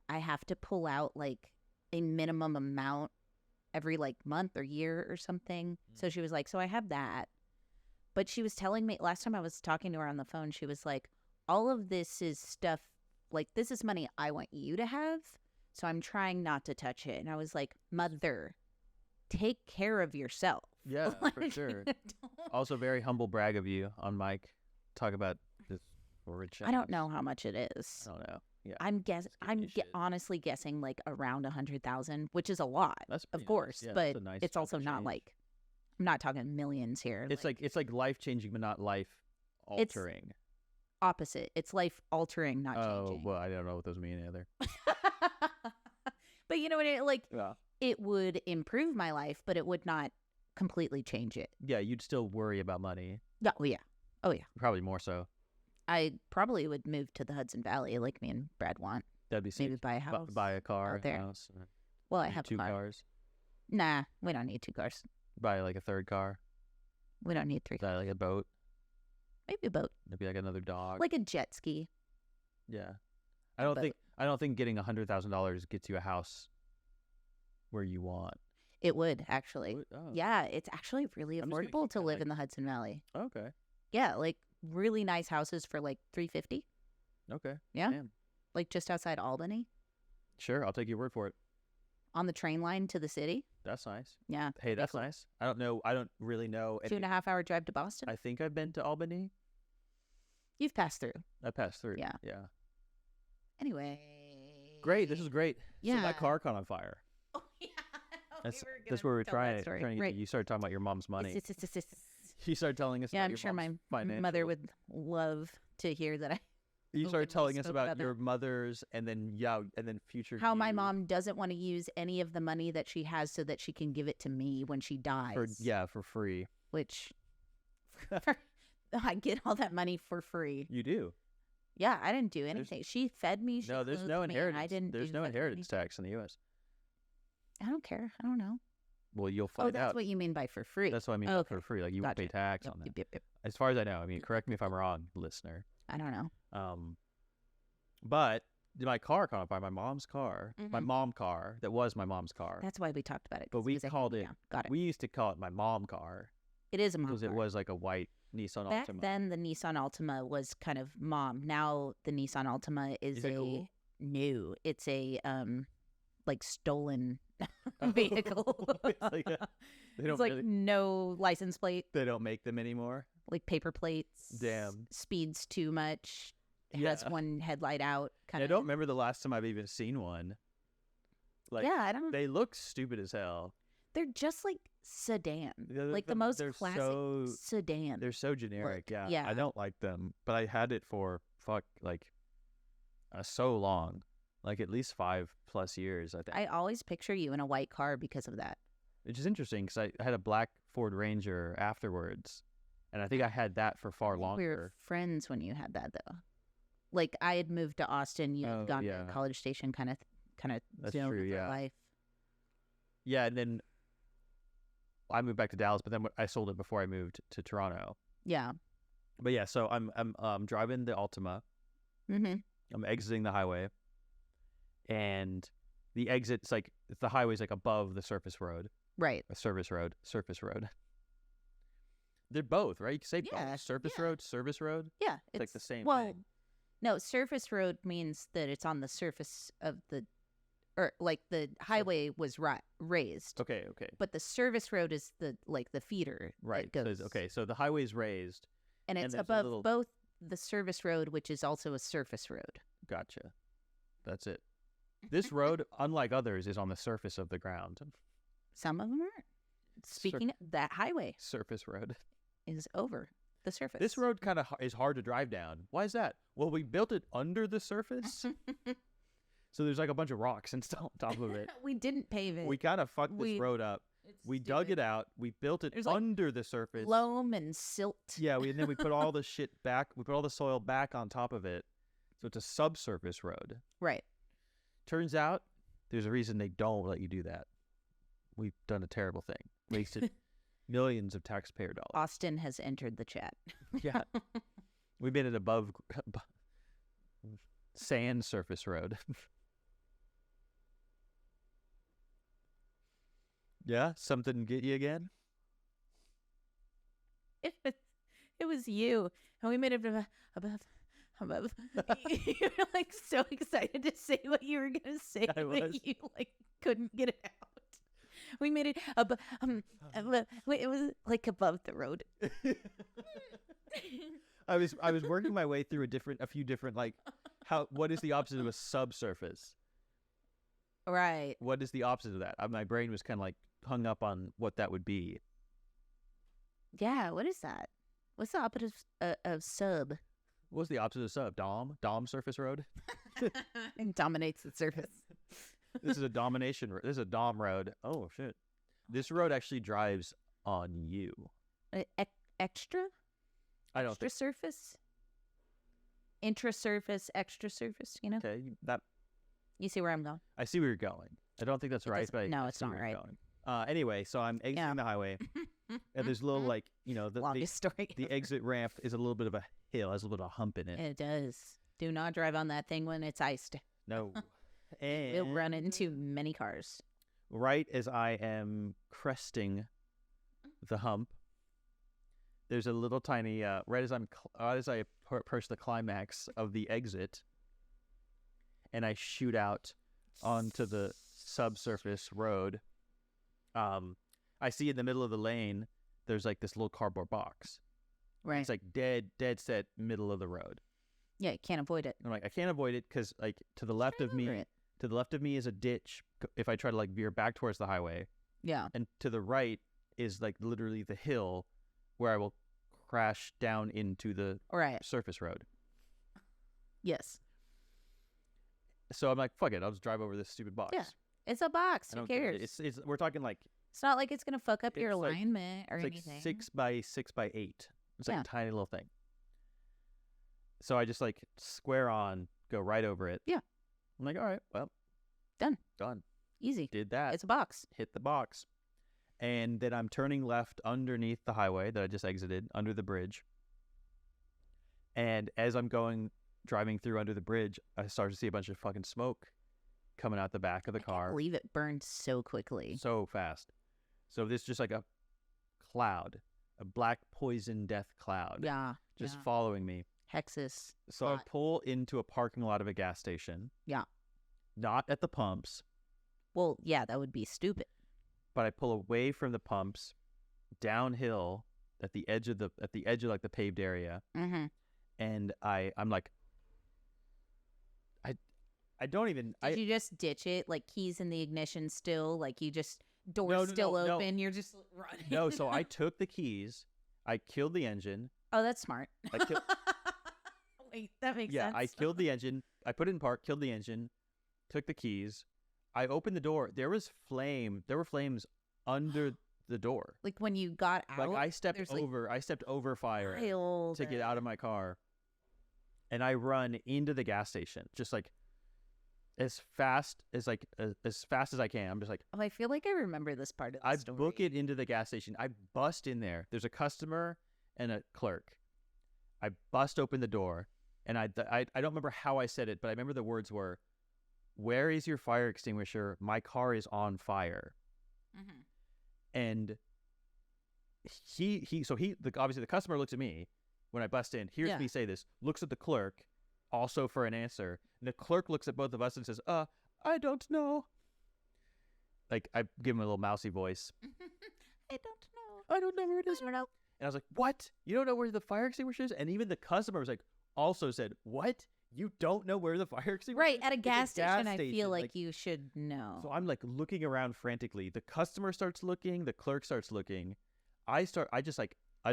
I have to pull out like a minimum amount every like month or year or something. So she was like, so I have that. But she was telling me last time I was talking to her on the phone, she was like, all of this is stuff, like this is money I want you to have, so I'm trying not to touch it. And I was like, mother, take care of yourself. Yeah, for sure. don't- Also, very humble brag of you on mic. Talk about this rich. I don't know how much it is. I don't know. Yeah. I'm guessing. Just give me shit. Honestly guessing like around 100,000, which is a lot, That's pretty of nice. course, Yeah, but that's a nice it's chunk also of not change. like I'm not talking millions here. It's like life changing, but not life It's altering. opposite. It's life altering, not Oh changing. well, I don't know what those mean either. But you know what? Like Yeah. it would improve my life, but it would not completely change it. Yeah, you'd still worry about money. Oh yeah. Probably more so. I probably would move to the Hudson Valley, like me and Brad want. That'd be Maybe sick. buy a house. Buy a car, out there. house. Well, I maybe have two a car. cars. Nah, we don't need 2 cars. Buy like a third car. We don't need 3 cars. Buy like a boat. Maybe a boat, Maybe like another dog. like a jet ski. yeah. a boat. I don't think getting $100,000 gets you a house where you want. It would actually. Oh, Yeah, it's actually really I'm just gonna affordable keep to that, live like- in the Hudson Valley. Okay. Yeah, like really nice houses for like $350, Okay. Yeah. Damn. like just outside Albany, Sure, I'll take your word for it. on the train line to the city. That's nice. Yeah, Hey, pretty that's cool. nice. I don't know. I don't really know. 2.5 hour drive to Boston. I think I've been to Albany. You've passed through. I passed through. Yeah. Yeah. Anyway. Great. This was great. So Yeah. that car caught on fire. Oh yeah. That's where we're trying to get Right. to. You started talking about your mom's money. It's- You started telling us Yeah, about I'm your sure my mom's financial. mother would love to hear that You started openly telling us spoke about about that. your mother's and then future. how my you mom doesn't want to use any of the money that she has so that she can give it to me when she dies. for free. Which I get all that money for free. You do. Yeah, I didn't do anything. She fed me. She No, there's clothed no me, and inheritance. I didn't. There's do no fucking inheritance anything. tax in the U.S. I don't care. I don't know. Well, you'll Oh, find that's out. what you mean by for free. That's what I mean Oh, for okay. free. Like you won't pay Gotcha. tax Yep, on that. yep. As far as I know. I mean, correct me if I'm wrong, listener. I don't know. But my car caught on fire. My mom's car. My Mhm. mom car. That was my mom's car. That's why we talked about it. But 'cause we was a called hand it. down. Got it. We used to call it my mom car It is a mom because it car. was like a white Nissan Back Altima. then, the Nissan Altima was kind of mom. Now the Nissan Altima is it a cool? new. It's a like stolen vehicle. It's like they don't It's like really- no license plate, They don't make them anymore. like paper plates. Damn. Speeds too much. It has Yeah. one headlight out. Kind I of. don't remember the last time I've even seen one. Like Yeah, I don't. they look stupid as hell. They're just like sedan, They're like the most they're classic so- sedan. They're so generic. Look, Yeah. yeah. I don't like them, but I had it for so long, like at least 5+ years. I think. I always picture you in a white car because of that. Which is interesting because I had a black Ford Ranger afterwards, and I think I had that for far I think longer. We were friends when you had that, though. Like I had moved to Austin, you Oh, had gone yeah. to College Station, kind of That's zone true, of your yeah. life. Yeah, and then I moved back to Dallas, but then I sold it before I moved to Toronto. Yeah. But yeah, so I'm driving the Altima. Mm-hmm. I'm exiting the highway, and the exit's like the highway's like above the surface road. Right. A surface road. They're both, right? You can say Yeah, both. Surface yeah. road, service road. Yeah. It's like the same well, thing. no, surface road means that it's on the surface of the, or like the highway was raised. Okay. But the service road is the feeder. Right. That goes, So the highway's raised. and it's there's a above little- both the service road, which is also a surface road. Gotcha. That's it. This road, unlike others, is on the surface of the ground. Some of them aren't. Speaking of, that highway Surface road. is over the surface. This road kind of is hard to drive down. Why is that? Well, we built it under the surface, so there's like a bunch of rocks and stuff on top of it. We didn't pave it. We kind of fucked this road up. We dug it out. We built it There's, like, under the surface. Loam and silt. Yeah, and then we put all the shit back. We put all the soil back on top of it, so it's a subsurface road. Right. Turns out there's a reason they don't let you do that. We've done a terrible thing. Wasted millions of taxpayer dollars. Austin has entered the chat. Yeah. We made it above sand surface road. Yeah? Something get you again? It was you, and we made it above. You were like so excited to say what you were gonna say I was. that you like couldn't get it out. We made it above. It was like above the road. I was working my way through a few different like what is the opposite of a subsurface? Right. What is the opposite of that? My brain was kind of like hung up on what that would be. Yeah. What is that? What's the opposite of sub? What's the opposite of sub? Dom surface road? It dominates the surface. This is a domination. This is a dom road. Oh shit! This road actually drives on you. Extra? I don't Extra surface? Intra-surface, extra surface, you know? Okay, that You see where I'm going? I see where you're going. I don't think that's right, doesn't- but no, I it's see not where you're right. going. Anyway, so I'm exiting Yeah. the highway, and there's a little like the Longest story. the exit ramp is a little bit of a hill, has a little bit of a hump in it. It does. Do not drive on that thing when it's iced. No, It'll and run into many cars. right as I am cresting the hump, there's a little tiny right as I approach the climax of the exit, and I shoot out onto the subsurface road. I see in the middle of the lane there's like this little cardboard box. Right. It's like dead set middle of the road. Yeah, you can't avoid it. I'm like, I can't avoid it because like to the left of me Over it. is a ditch if I try to like veer back towards the highway. Yeah. And to the right is like literally the hill where I will crash down into the Right. surface road. Yes. So I'm like, fuck it, I'll just drive over this stupid box. Yeah. It's a box. I Who don't care. cares? It's we're talking like It's not like it's going to fuck up your it's like- alignment or it's like anything. 6 by 6 by 8. It's like Yeah. a tiny little thing. So I just like square on, go right over it. Yeah. I'm like, all right, well, Done. Easy. Did that. It's a box. Hit the box. And then I'm turning left underneath the highway that I just exited, under the bridge. And as I'm driving through under the bridge, I start to see a bunch of fucking smoke coming out the back of the I car can't believe it burned so quickly. so fast. So this is just like a cloud, a black poison death cloud, Yeah. just yeah. following me. Hexus. So I Hot. pull into a parking lot of a gas station. Yeah. Not at the pumps, Well, yeah, that would be stupid. but I pull away from the pumps, downhill at the edge of like the paved area, Mm-hmm. and I'm like, I don't even. Did you just ditch it? Like keys in the ignition still? Like you just doors No, still no. open? You're just running. No, so I took the keys, I killed the engine. Oh, that's smart. I kill- Wait, that makes Yeah, sense. I killed the engine. I put it in park, killed the engine, took the keys. I opened the door. There were flames under the door. Like when you got out. Like I stepped there's, like, over fire pile to get out of my car. And I run into the gas station. Just like as fast as as fast as I can. I'm just like, Oh, I feel like I remember this part of the I story. book it into the gas station. I bust in there. There's a customer and a clerk. I bust open the door, and I don't remember how I said it, but I remember the words were, "Where is your fire extinguisher? My car is on fire." Mm-hmm. And obviously the customer looks at me when I bust in, hears me say this, looks at the clerk, also for an answer. And the clerk looks at both of us and says, I don't know. Like, I give him a little mousy voice. I don't know. I don't know where it is. I don't know. And I was like, what? You don't know where the fire extinguisher is? And even the customer was like, also said, what? You don't know where the fire extinguisher is? Right, at a gas station, I feel like you should know. So I'm like looking around frantically. The customer starts looking. The clerk starts looking. I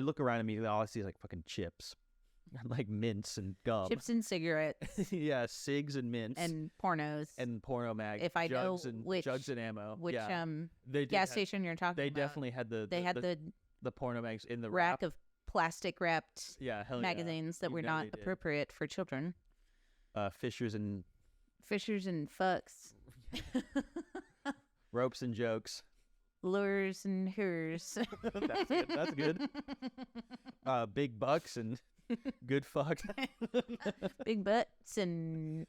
look around immediately. All I see is like fucking chips. Like mints and gum. Chips and cigarettes. Yeah, cigs and mints. And pornos. And porno mag. If I jugs know and which jugs and ammo. Which yeah. gas station you're talking they about. They definitely had the porno mags in the rack of plastic wrapped magazines that were not appropriate for children. Fishers and fucks. Ropes and jokes. Lures and hers. That's good. Big bucks and good fuck. Big butts and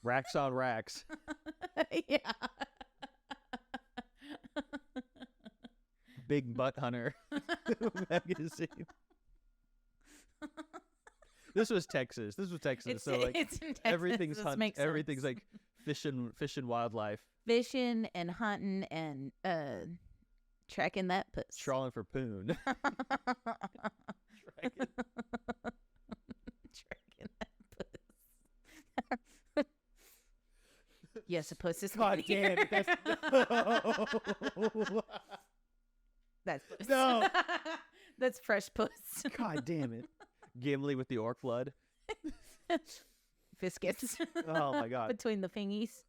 racks on racks. Yeah. Big butt hunter magazine. This was Texas. So like it's in Texas. everything's everything's sense. like fishing wildlife. Fishing and hunting and tracking that puss. Trawling for poon. Tracking that puss. Yes, a puss is God damn it. That's puss. No. That's fresh puss. God damn it. Gimli with the orc blood. Biscuits. Oh my god. Between the fingies.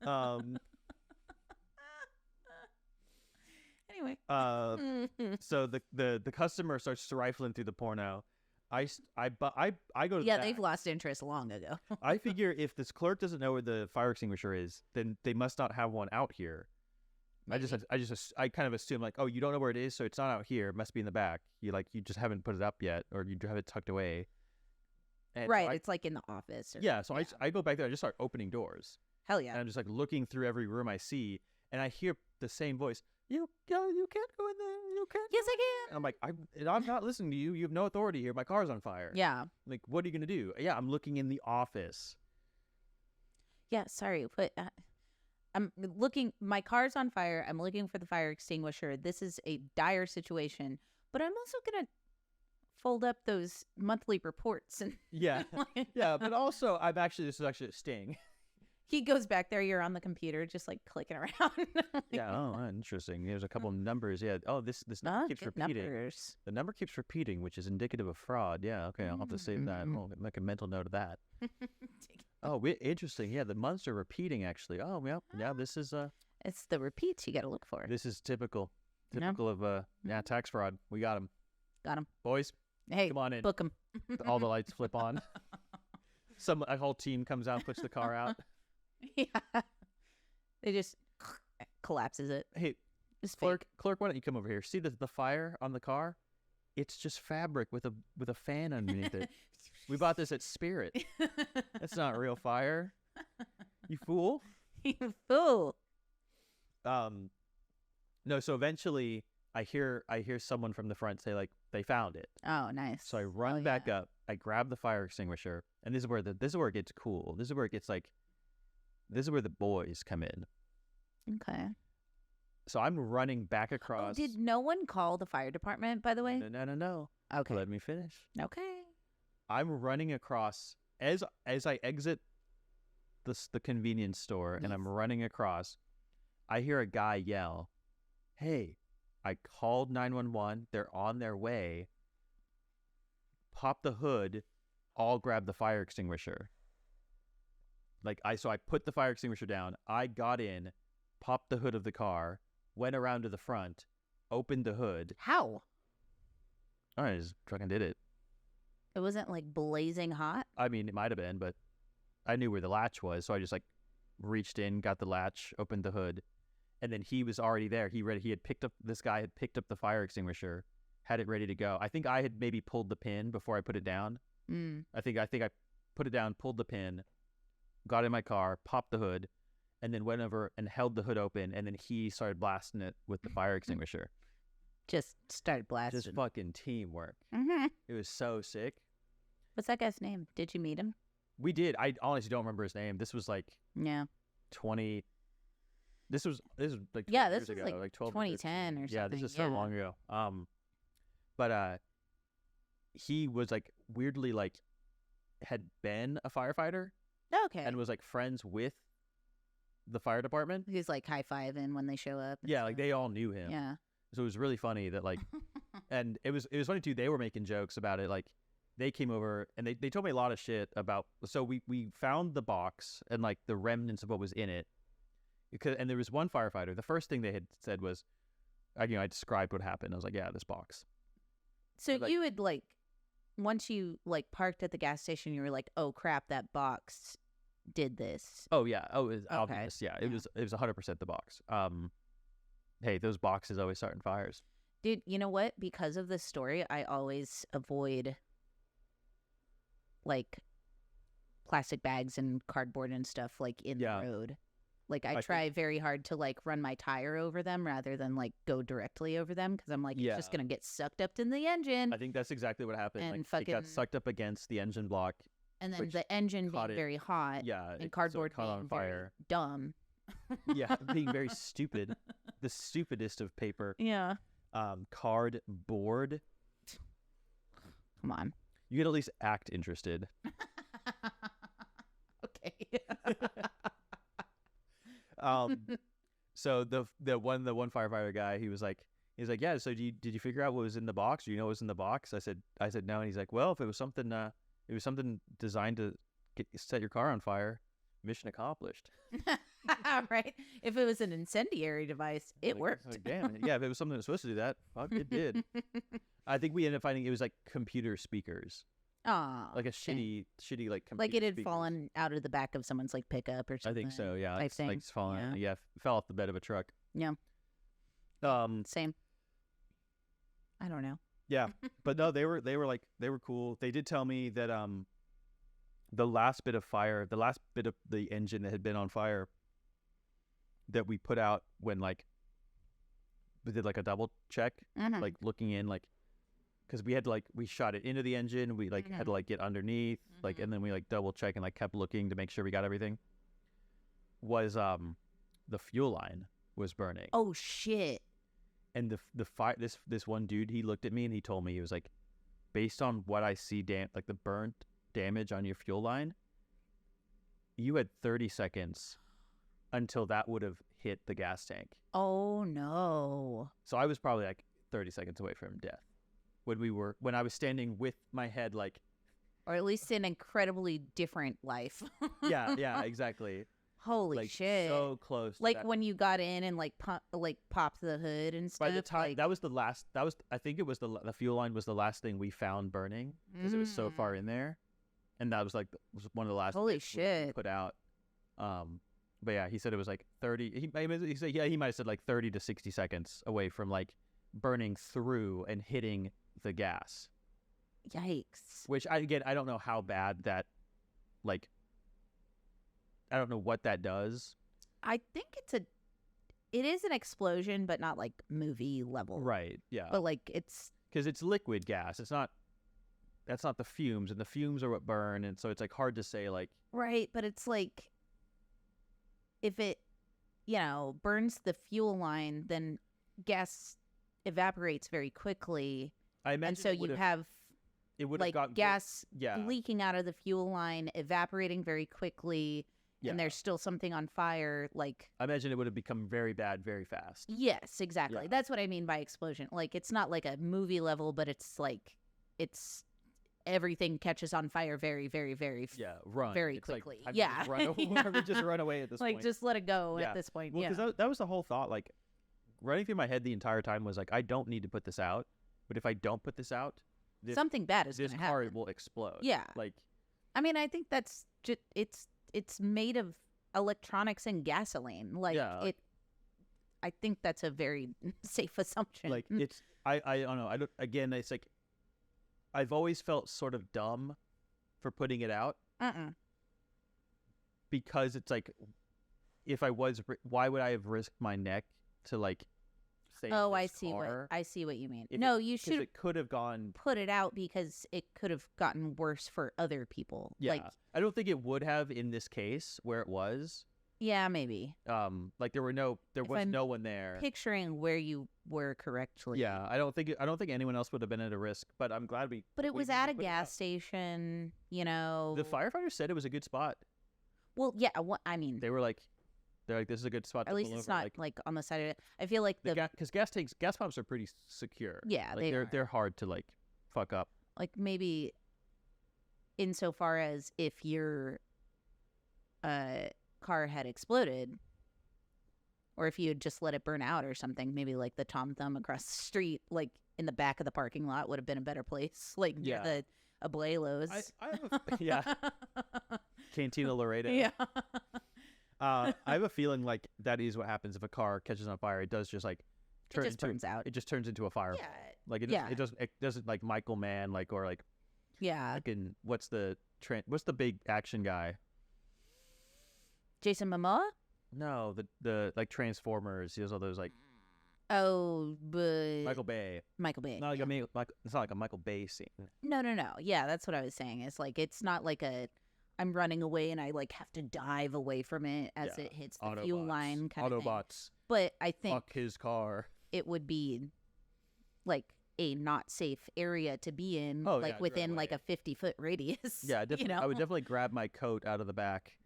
Anyway. So the customer starts rifling through the porno. I go to the back. They've lost interest long ago. I figure if this clerk doesn't know where the fire extinguisher is, then they must not have one out here. Maybe. I kind of assume like, oh, you don't know where it is, so it's not out here. It must be in the back. You just haven't put it up yet, or you have it tucked away. And right, it's like in the office. I go back there. I just start opening doors. Hell yeah! And I'm just like looking through every room I see, and I hear the same voice. You can't go in there. You can't. Yes, I can. And I'm like, I'm not listening to you. You have no authority here. My car's on fire. Yeah. Like, what are you gonna do? Yeah, I'm looking in the office. Yeah, sorry, but I'm looking. My car's on fire. I'm looking for the fire extinguisher. This is a dire situation, but I'm also gonna fold up those monthly reports and yeah. But also, this is actually a sting. He goes back there. You're on the computer, just like clicking around. Yeah. Oh, interesting. There's a couple of numbers. Yeah. Oh, this number keeps repeating. Numbers. The number keeps repeating, which is indicative of fraud. Yeah. Okay. I'll have to save that. I'll make a mental note of that. Oh, interesting. Yeah. The months are repeating, actually. Oh, yeah. This is It's the repeats you got to look for. This is typical of tax fraud. We got him. Got him, boys. Hey, come on in. Book him. All the lights flip on. A whole team comes out, puts the car out. Yeah. They just collapses it. Hey, clerk, why don't you come over here? See the fire on the car? It's just fabric with a fan underneath it. We bought this at Spirit. That's not real fire. You fool. You fool. No, so eventually I hear someone from the front say like they found it. Oh, nice. So I run back up, I grab the fire extinguisher, and this is where it gets cool. This is where it gets like this is where the boys come in. Okay. So I'm running back across. Oh, did no one call the fire department, by the way? No. Okay. Let me finish. Okay. I'm running across as I exit the convenience store, and I'm running across. I hear a guy yell, "Hey, I called 911. They're on their way. Pop the hood. I'll grab the fire extinguisher." So I put the fire extinguisher down. I got in, popped the hood of the car, went around to the front, opened the hood. How? I just fucking did it. It wasn't like blazing hot? I mean, it might have been, but I knew where the latch was, so I just like reached in, got the latch, opened the hood, and then he was already there. This guy had picked up the fire extinguisher, had it ready to go. I think I had maybe pulled the pin before I put it down. I think I put it down, pulled the pin, got in my car, popped the hood, and then went over and held the hood open, and then he started blasting it with the fire extinguisher. Just started blasting. Just fucking teamwork. It was so sick. What's that guy's name? Did you meet him? We did. I honestly don't remember his name. This was like 20. This was like 12 years ago, like 12 2010 or something. Yeah, this is so long ago. But he was like weirdly like had been a firefighter. Okay. And was like friends with the fire department. He's like high-fiving when they show up. Yeah, like they all knew him. Yeah. So it was really funny that like, and it was funny too. They were making jokes about it. Like they came over and they told me a lot of shit about. So we found the box and like the remnants of what was in it. And there was one firefighter. The first thing they had said was, I described what happened. I was like, yeah, this box. So you would like, once you like parked at the gas station, you were like, oh crap, that box did this. Oh yeah. Oh, it was Okay. obvious. Yeah, it was 100% the box. Hey, those boxes always starting fires. Dude, you know what? Because of this story, I always avoid like plastic bags and cardboard and stuff like in the road. Like I try very hard to like run my tire over them rather than like go directly over them because I'm like, it's just going to get sucked up in the engine. I think that's exactly what happened. And like, it got sucked up against the engine block. And then the engine being very hot. Yeah. And cardboard caught on fire. Dumb. Yeah, being very stupid. The stupidest of paper. Yeah. Cardboard. Come on. You could at least act interested. Okay. So the one firefighter guy, he was like, yeah. So did you figure out what was in the box? Do you know what was in the box? I said no. And he's like, well, if it was something designed to set your car on fire, mission accomplished. Right. If it was an incendiary device, it worked. Like, damn. Yeah. If it was something that was supposed to do that, fuck, it did. I think we ended up finding it was like computer speakers. Oh, like a shitty like computer like it had speakers. fallen out of the back of someone's like pickup or something. I think so. Yeah. Type thing. Like it's fallen. Yeah. Fell off the bed of a truck. Yeah. Same. I don't know. Yeah, but no, they were cool. They did tell me that the last bit of the engine that had been on fire that we put out when like we did like a double check, like looking in like because we had to like we shot it into the engine, we like had to like get underneath like and then we like double check and like kept looking to make sure we got everything. Was the fuel line was burning. Oh shit. And the fire, this one dude, he looked at me and he told me, he was like, based on what I see, like the burnt damage on your fuel line, you had 30 seconds until that would have hit the gas tank. Oh no. So I was probably like 30 seconds away from death when I was standing with my head like, or at least an incredibly different life. yeah, exactly. Holy like, shit! So close. To like that. When you got in and like popped the hood and stuff. By the time like... that was the last. That was I think it was the fuel line was the last thing we found burning because it was so far in there, and that was like was one of the last. Holy things shit! We put out. But yeah, he said it was like 30. He said he might have said like 30 to 60 seconds away from like burning through and hitting the gas. Yikes! Which I don't know how bad that, like. I don't know what that does. I think it is an explosion, but not like movie level. Right. Yeah. But like it's because it's liquid gas. It's not. That's not the fumes, and the fumes are what burn, and so it's like hard to say like. Right, but it's like if it, burns the fuel line, then gas evaporates very quickly. I imagine. And so you have. It would like have gotten gas leaking out of the fuel line, evaporating very quickly. Yeah. And there's still something on fire, like... I imagine it would have become very bad very fast. Yes, exactly. Yeah. That's what I mean by explosion. Like, it's not like a movie level, but it's like... It's... Everything catches on fire very, very, very... run. Very it's quickly. Like, yeah. Just run away at this point. Like, just let it go at this point. Well, because that was the whole thought. Like, running through my head the entire time was like, I don't need to put this out. But if I don't put this out, something bad is going this to car happen. will explode. Yeah. Like, I mean, I think that's just it's made of electronics and gasoline. Like Yeah. I think that's a very safe assumption. like it's I don't know. I don't. Again, it's like I've always felt sort of dumb for putting it out because it's like if I was, why would I have risked my neck to like save Oh, this I see what you mean. If No, it- you 'cause should it could have gone. put it out because it could have gotten worse for other people. Yeah, Like, I don't think it would have in this case where it was. yeah, maybe. Like there was I'm no one there. Picturing where you were correctly. Yeah, I don't think anyone else would have been at a risk. But I'm glad we. But it we was at a put it gas out. station, you know. The firefighters said it was a good spot. Well, yeah, I mean, They're like, this is a good spot. at to least pull it's over. not like on the side of it. I feel like because gas pumps are pretty secure. Yeah, like they're hard to like fuck up. like maybe insofar as if your car had exploded or if you had just let it burn out or something, maybe like the Tom Thumb across the street, like in the back of the parking lot would have been a better place, like near Yeah. the Abuelos. I have yeah, Cantina Laredo. Yeah. I have a feeling like that is what happens if a car catches on fire. It does just like turn It just into, burns out. It just turns into a fire. Yeah. Like Yeah. it doesn't like Michael Mann like or like Yeah. fucking what's the big action guy? Jason Momoa? No, the like Transformers. He has all those like Oh, but Michael Bay. Michael Bay. Not like yeah. it's not like a Michael Bay scene. No. Yeah, that's what I was saying. It's like it's not like I'm running away and I like have to dive away from it as Yeah. it hits the fuel line kind of thing. Autobots. But I think Fuck his car. it would be like a not safe area to be in, Oh, like yeah, right within like away. a 50-foot radius. Yeah, definitely. You know? I would definitely grab my coat out of the back.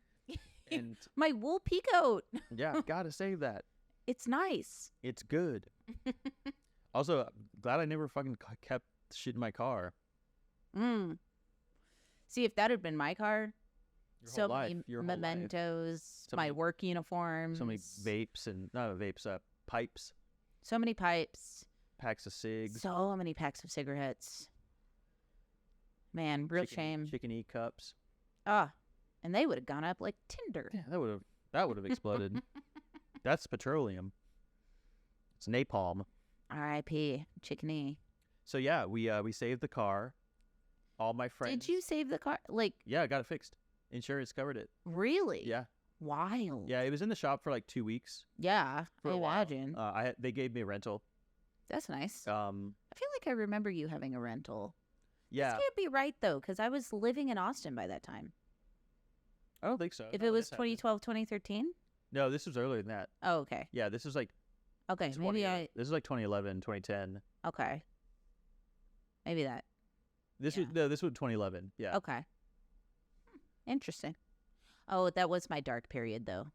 And My wool peacoat. yeah, gotta save that. It's nice. It's good. Also, glad I never fucking kept shit in my car. See, if that had been my car, Your so whole life. many Your whole life. mementos, So my many- work uniforms, So many vapes and not vapes, pipes, so many pipes, packs of cigs, so many packs of cigarettes. Man, real shame. chicken eat cups. And they would have gone up like Tinder. Yeah, that would have exploded. That's petroleum. It's napalm. R.I.P. Chickeny. So yeah, we saved the car. All my friends. Did you save the car? Like, Yeah, I got it fixed. Insurance covered it. really? Yeah. Wild. Yeah, it was in the shop for like 2 weeks. Yeah, For I a while. imagine. They gave me a rental. That's nice. Yeah. I feel like I remember you having a rental. Yeah. This can't be right, though, because I was living in Austin by that time. I don't think so. If No, it was this happened. 2012, 2013? No, this was earlier than that. Oh, okay. Yeah, this was like Okay, 20 maybe I... This is like 2011, 2010. Okay. Maybe that. This Yeah. was this was 2011. Yeah. Okay. Interesting. Oh, that was my dark period, though.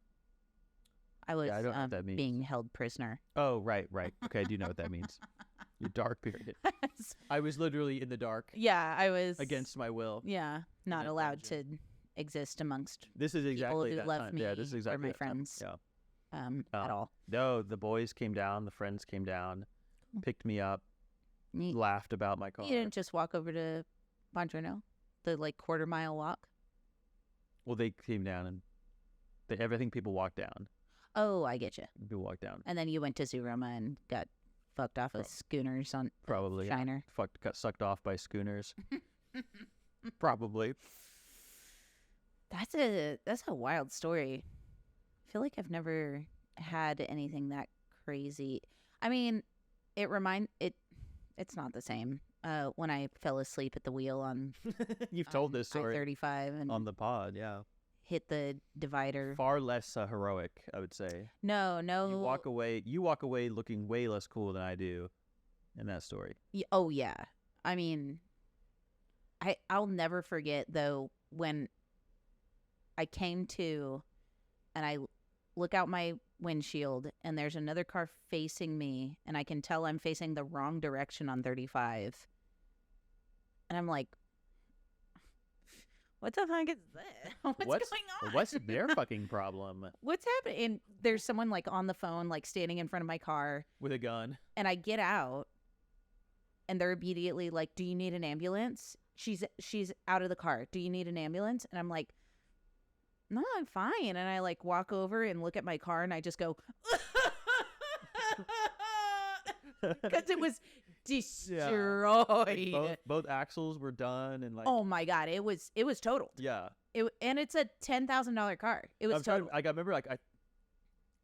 I was I don't know what that means. being held prisoner. Oh, right. Okay, I do know what that means. Your dark period. I was literally in the dark Yeah, I was... against my will. Yeah, not that allowed dungeon. to exist amongst This is exactly who that love time. me Yeah, this is exactly or my that time. friends. Yeah. At all. No, the boys came down, the friends came down, picked me up, You, laughed about my car. you didn't just walk over to Bongiorno? The, like, quarter-mile walk? Well, they came down and everything people walk down. Oh, I get you. People walk down. And then you went to Zoorama and got fucked off with schooners on Probably. Yeah. Shiner. Got sucked off by schooners. Probably. That's a wild story. I feel like I've never had anything that crazy. I mean, it's not the same. When I fell asleep at the wheel on You've told this story I-35 and on the pod, yeah. hit the divider. Far less heroic, I would say. No. You walk away looking way less cool than I do in that story. Oh yeah. I mean, I'll never forget though when I came to and I look out my windshield and there's another car facing me and I can tell I'm facing the wrong direction on 35. And I'm like, what the fuck is that? What's going on? What's their fucking problem What's happening? And there's someone like on the phone, like standing in front of my car. with a gun? And I get out and they're immediately like, "Do you need an ambulance?" She's out of the car. "Do you need an ambulance?" And I'm like, "No, I'm fine." And I like walk over and look at my car, and I just go, because it was destroyed. Like both axles were done, and like, Oh my god, it was totaled. yeah. And it's a $10,000 car. It was totaled. I remember, like,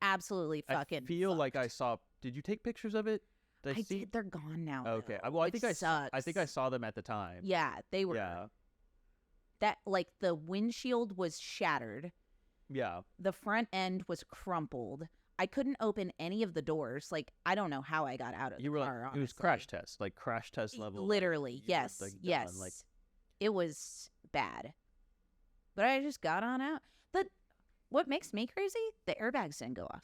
Absolutely fucking. I feel like I fucked. saw. Did you take pictures of it? Did I see? did. They're gone now. Okay. though, Well, I which think I think I sucks. saw them at the time. Yeah, they were. Yeah. That like the windshield was shattered. Yeah. The front end was crumpled. I couldn't open any of the doors. Like, I don't know how I got out of You the were car. like, it was honestly. crash test, like crash test level. like, Literally, you were, yes, like, done, yes. like, It was bad. But I just got on out. But what makes me crazy? The airbags didn't go off.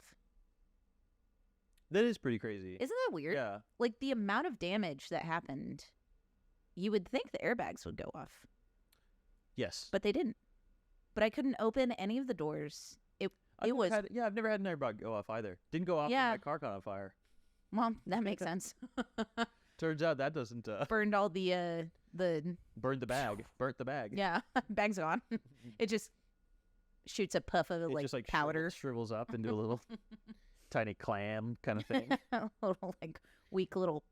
that is pretty crazy. Isn't that weird? Yeah. Like, the amount of damage that happened, you would think the airbags would go off. Yes. But they didn't. But I couldn't open any of the doors. I've never was- I've never had an airbag go off either. Didn't go off Yeah. when my car caught on fire. Well, that makes sense. Turns out that doesn't Burned all the burn the bag. Burnt the bag. yeah, bag's gone. It just shoots a puff of It like just like powder. shrivels up into a little tiny clam kind of thing. A little like weak little.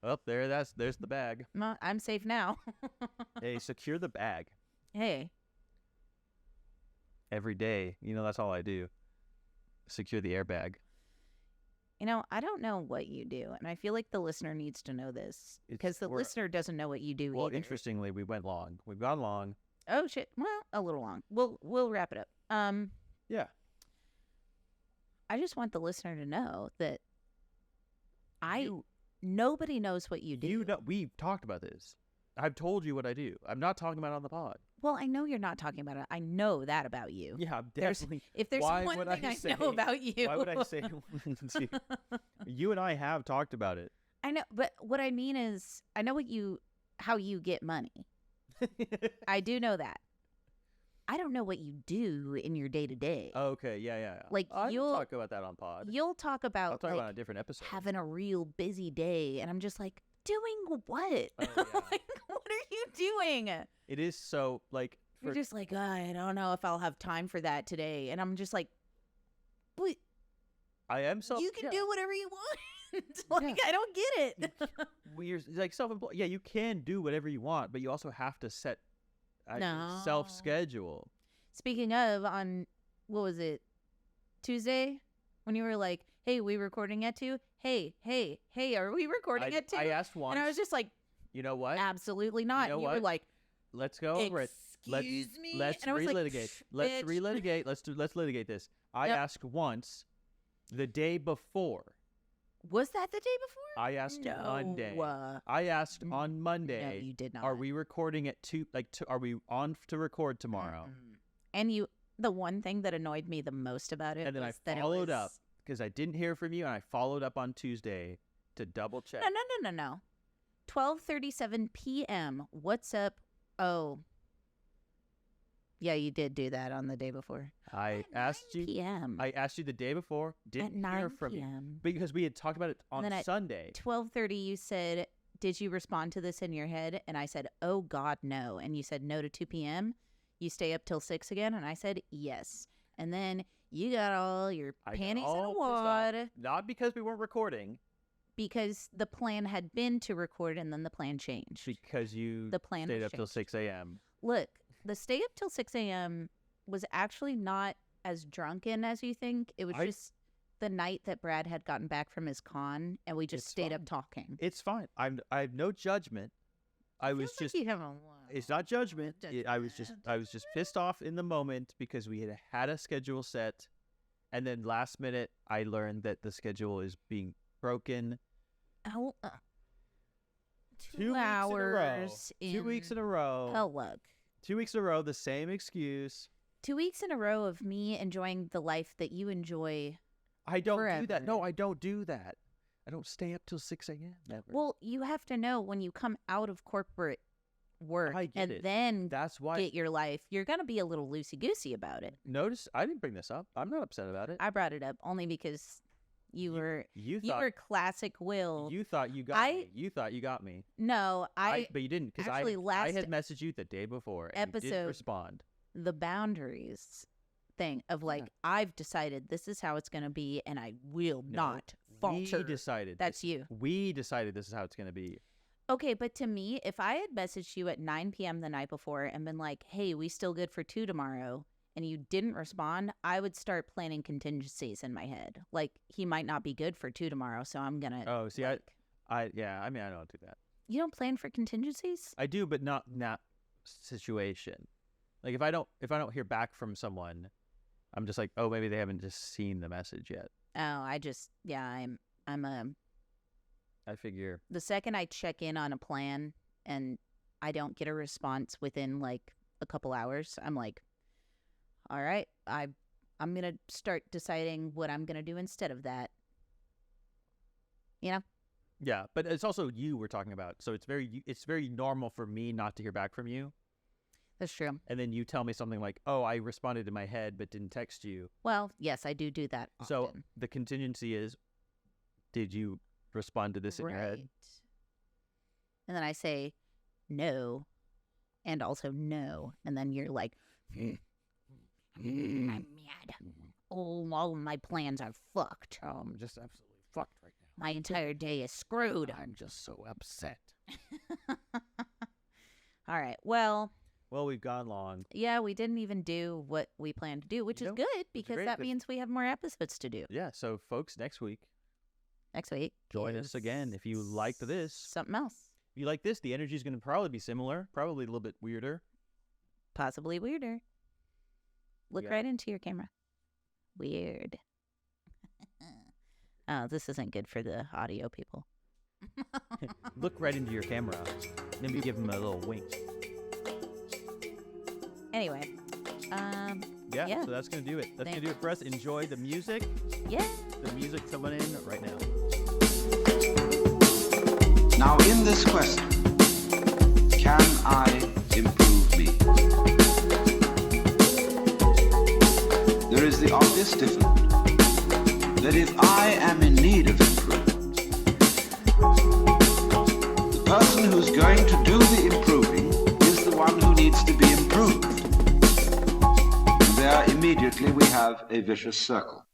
Oh, there's the bag. "No, I'm safe now." Hey, secure the bag Hey, every day. You know, that's all I do. Secure the airbag. I don't know what you do, and I feel like the listener needs to know this because the we're- listener doesn't know what you do Well, either. interestingly, we went long. We've gone long. Oh shit! Well, a little long. We'll wrap it up. Yeah. I just want the listener to know that You, nobody knows what you do. you know, we've talked about this. I've told you what I do. I'm not talking about it on the pod. Well, I know you're not talking about it. I know that about you. Yeah, I'm There's- definitely. If there's Why one would thing I I say- know about you, Why would I say? You and I have talked about it. I know, but what I mean is, I know how you get money. I do know that. I don't know what you do in your day to day. Okay, yeah. Like, I'll you'll- talk about that on pod. You'll talk I'll about talk like about it on a different episode. having a real busy day, and I'm just like, doing what? Oh, yeah. Like, what are you doing? It is so like. You're just like, I don't know if I'll have time for that today, and I'm just like, but I am so. you can do whatever you want. Like, I don't get it. We're like self-employed. Yeah, you can do whatever you want, but you also have to set a No. self-schedule. Speaking of, on what was it, Tuesday, when you were like, "Hey, we recording at 2? Hey, are we recording at 2?" I asked once. And I was just like, you know what? absolutely not. You know and you were what? like, Let's go over it. excuse me. Let's and I was like, relitigate. "Psh, Let's bitch." relitigate. Let's litigate this. I Yep. asked once, the day before. Was that the day before? I asked No. Monday. I asked on No, Monday. you did not. Are we recording at 2? Are we on to record tomorrow? Mm-mm. And the one thing that annoyed me the most about it And then I was that it followed was, up because I didn't hear from you, and I followed up on Tuesday to double check. No. 12:37 p.m. What's up? Oh. Yeah, you did do that on the day before. I At asked 9 you. p.m. I asked you the day before. At Didn't 9 hear from you p.m. because we had talked about it on then at Sunday. 12:30 you said, "Did you respond to this in your head?" And I said, "Oh God, no." And you said no to 2 p.m. You stay up till 6 again, and I said yes. And then you got all your I got panties all in a pissed off. wad Not because we weren't recording, because the plan had been to record and then the plan changed. because you The plan stayed was up till changed. 6 a.m. Look, the stay up till 6 a.m. was actually not as drunken as you think. It was I- just the night that Brad had gotten back from his con, and we just It's stayed fine. up talking. It's fine. I have no judgment. I was Feels like just. you have a lot It's of not judgment. I was judgment. just pissed off in the moment because we had a schedule set, and then last minute I learned that the schedule is being broken. Oh, 2 weeks in a row. hours 2 weeks in a row. Oh, look. 2 weeks in a row. The same excuse. 2 weeks in a row of me enjoying the life that you enjoy. I don't do that. No, Forever. I don't do that. I don't stay up till 6 a.m. Never. Well, you have to know when you come out of corporate work I get and it. then That's why. get your life, you're going to be a little loosey-goosey about it. Notice I didn't bring this up. I'm not upset about it. I brought it up only because You were You you thought were classic Will. you thought you got me. You thought you got me. No, But you didn't because actually I last had messaged you the day before and you didn't episode- respond. the boundaries thing of like I've decided this is how it's going to be and I will not falter. We decided. That's you. We decided this is how it's going to be. Okay, but to me, if I had messaged you at 9 p.m. the night before and been like, "Hey, we still good for 2 tomorrow," and you didn't respond, I would start planning contingencies in my head. Like he might not be good for 2 tomorrow, so I'm gonna. Oh, see, like, I mean, I don't do that. You don't plan for contingencies? I do, but not in that situation. Like if I don't hear back from someone, I'm just like, oh, maybe they haven't just seen the message yet. Oh, I'm I figure. the second I check in on a plan and I don't get a response within like a couple hours, I'm like, all right, I'm gonna start deciding what I'm gonna do instead of that. You know? Yeah, but it's also you we're talking about, so it's very normal for me not to hear back from you, That's true. and then you tell me something like, "Oh, I responded in my head but didn't text you." Well, yes, I do that often. So the contingency is, did you respond to this in your head? And then I say no, and also no, and then you're like, I'm mad. All of my plans are fucked. Oh, I'm just absolutely fucked right now. My entire day is screwed. I'm just so upset. All right. Well, Well, we've gone long. yeah, we didn't even do what we planned to do, which is Nope. good because great, that but- means we have more episodes to do Yeah, so folks, next week, next week. join us again if you liked this. Something else, If you like this, the energy is going to probably be similar, probably a little bit weirder. possibly weirder. Look Yeah. right into your camera. Weird. Oh, this isn't good for the audio people. Look right into your camera. Maybe give them a little wink. Anyway, Yeah, Yeah. so that's going to do it. That's going to do it for us. Enjoy the music. yeah. The music coming in right now. Now in this question, can I improve me? There is the obvious difficulty that if I am in need of improvement, the person who's going to do the improving is the one who needs to be improved. And there immediately we have a vicious circle.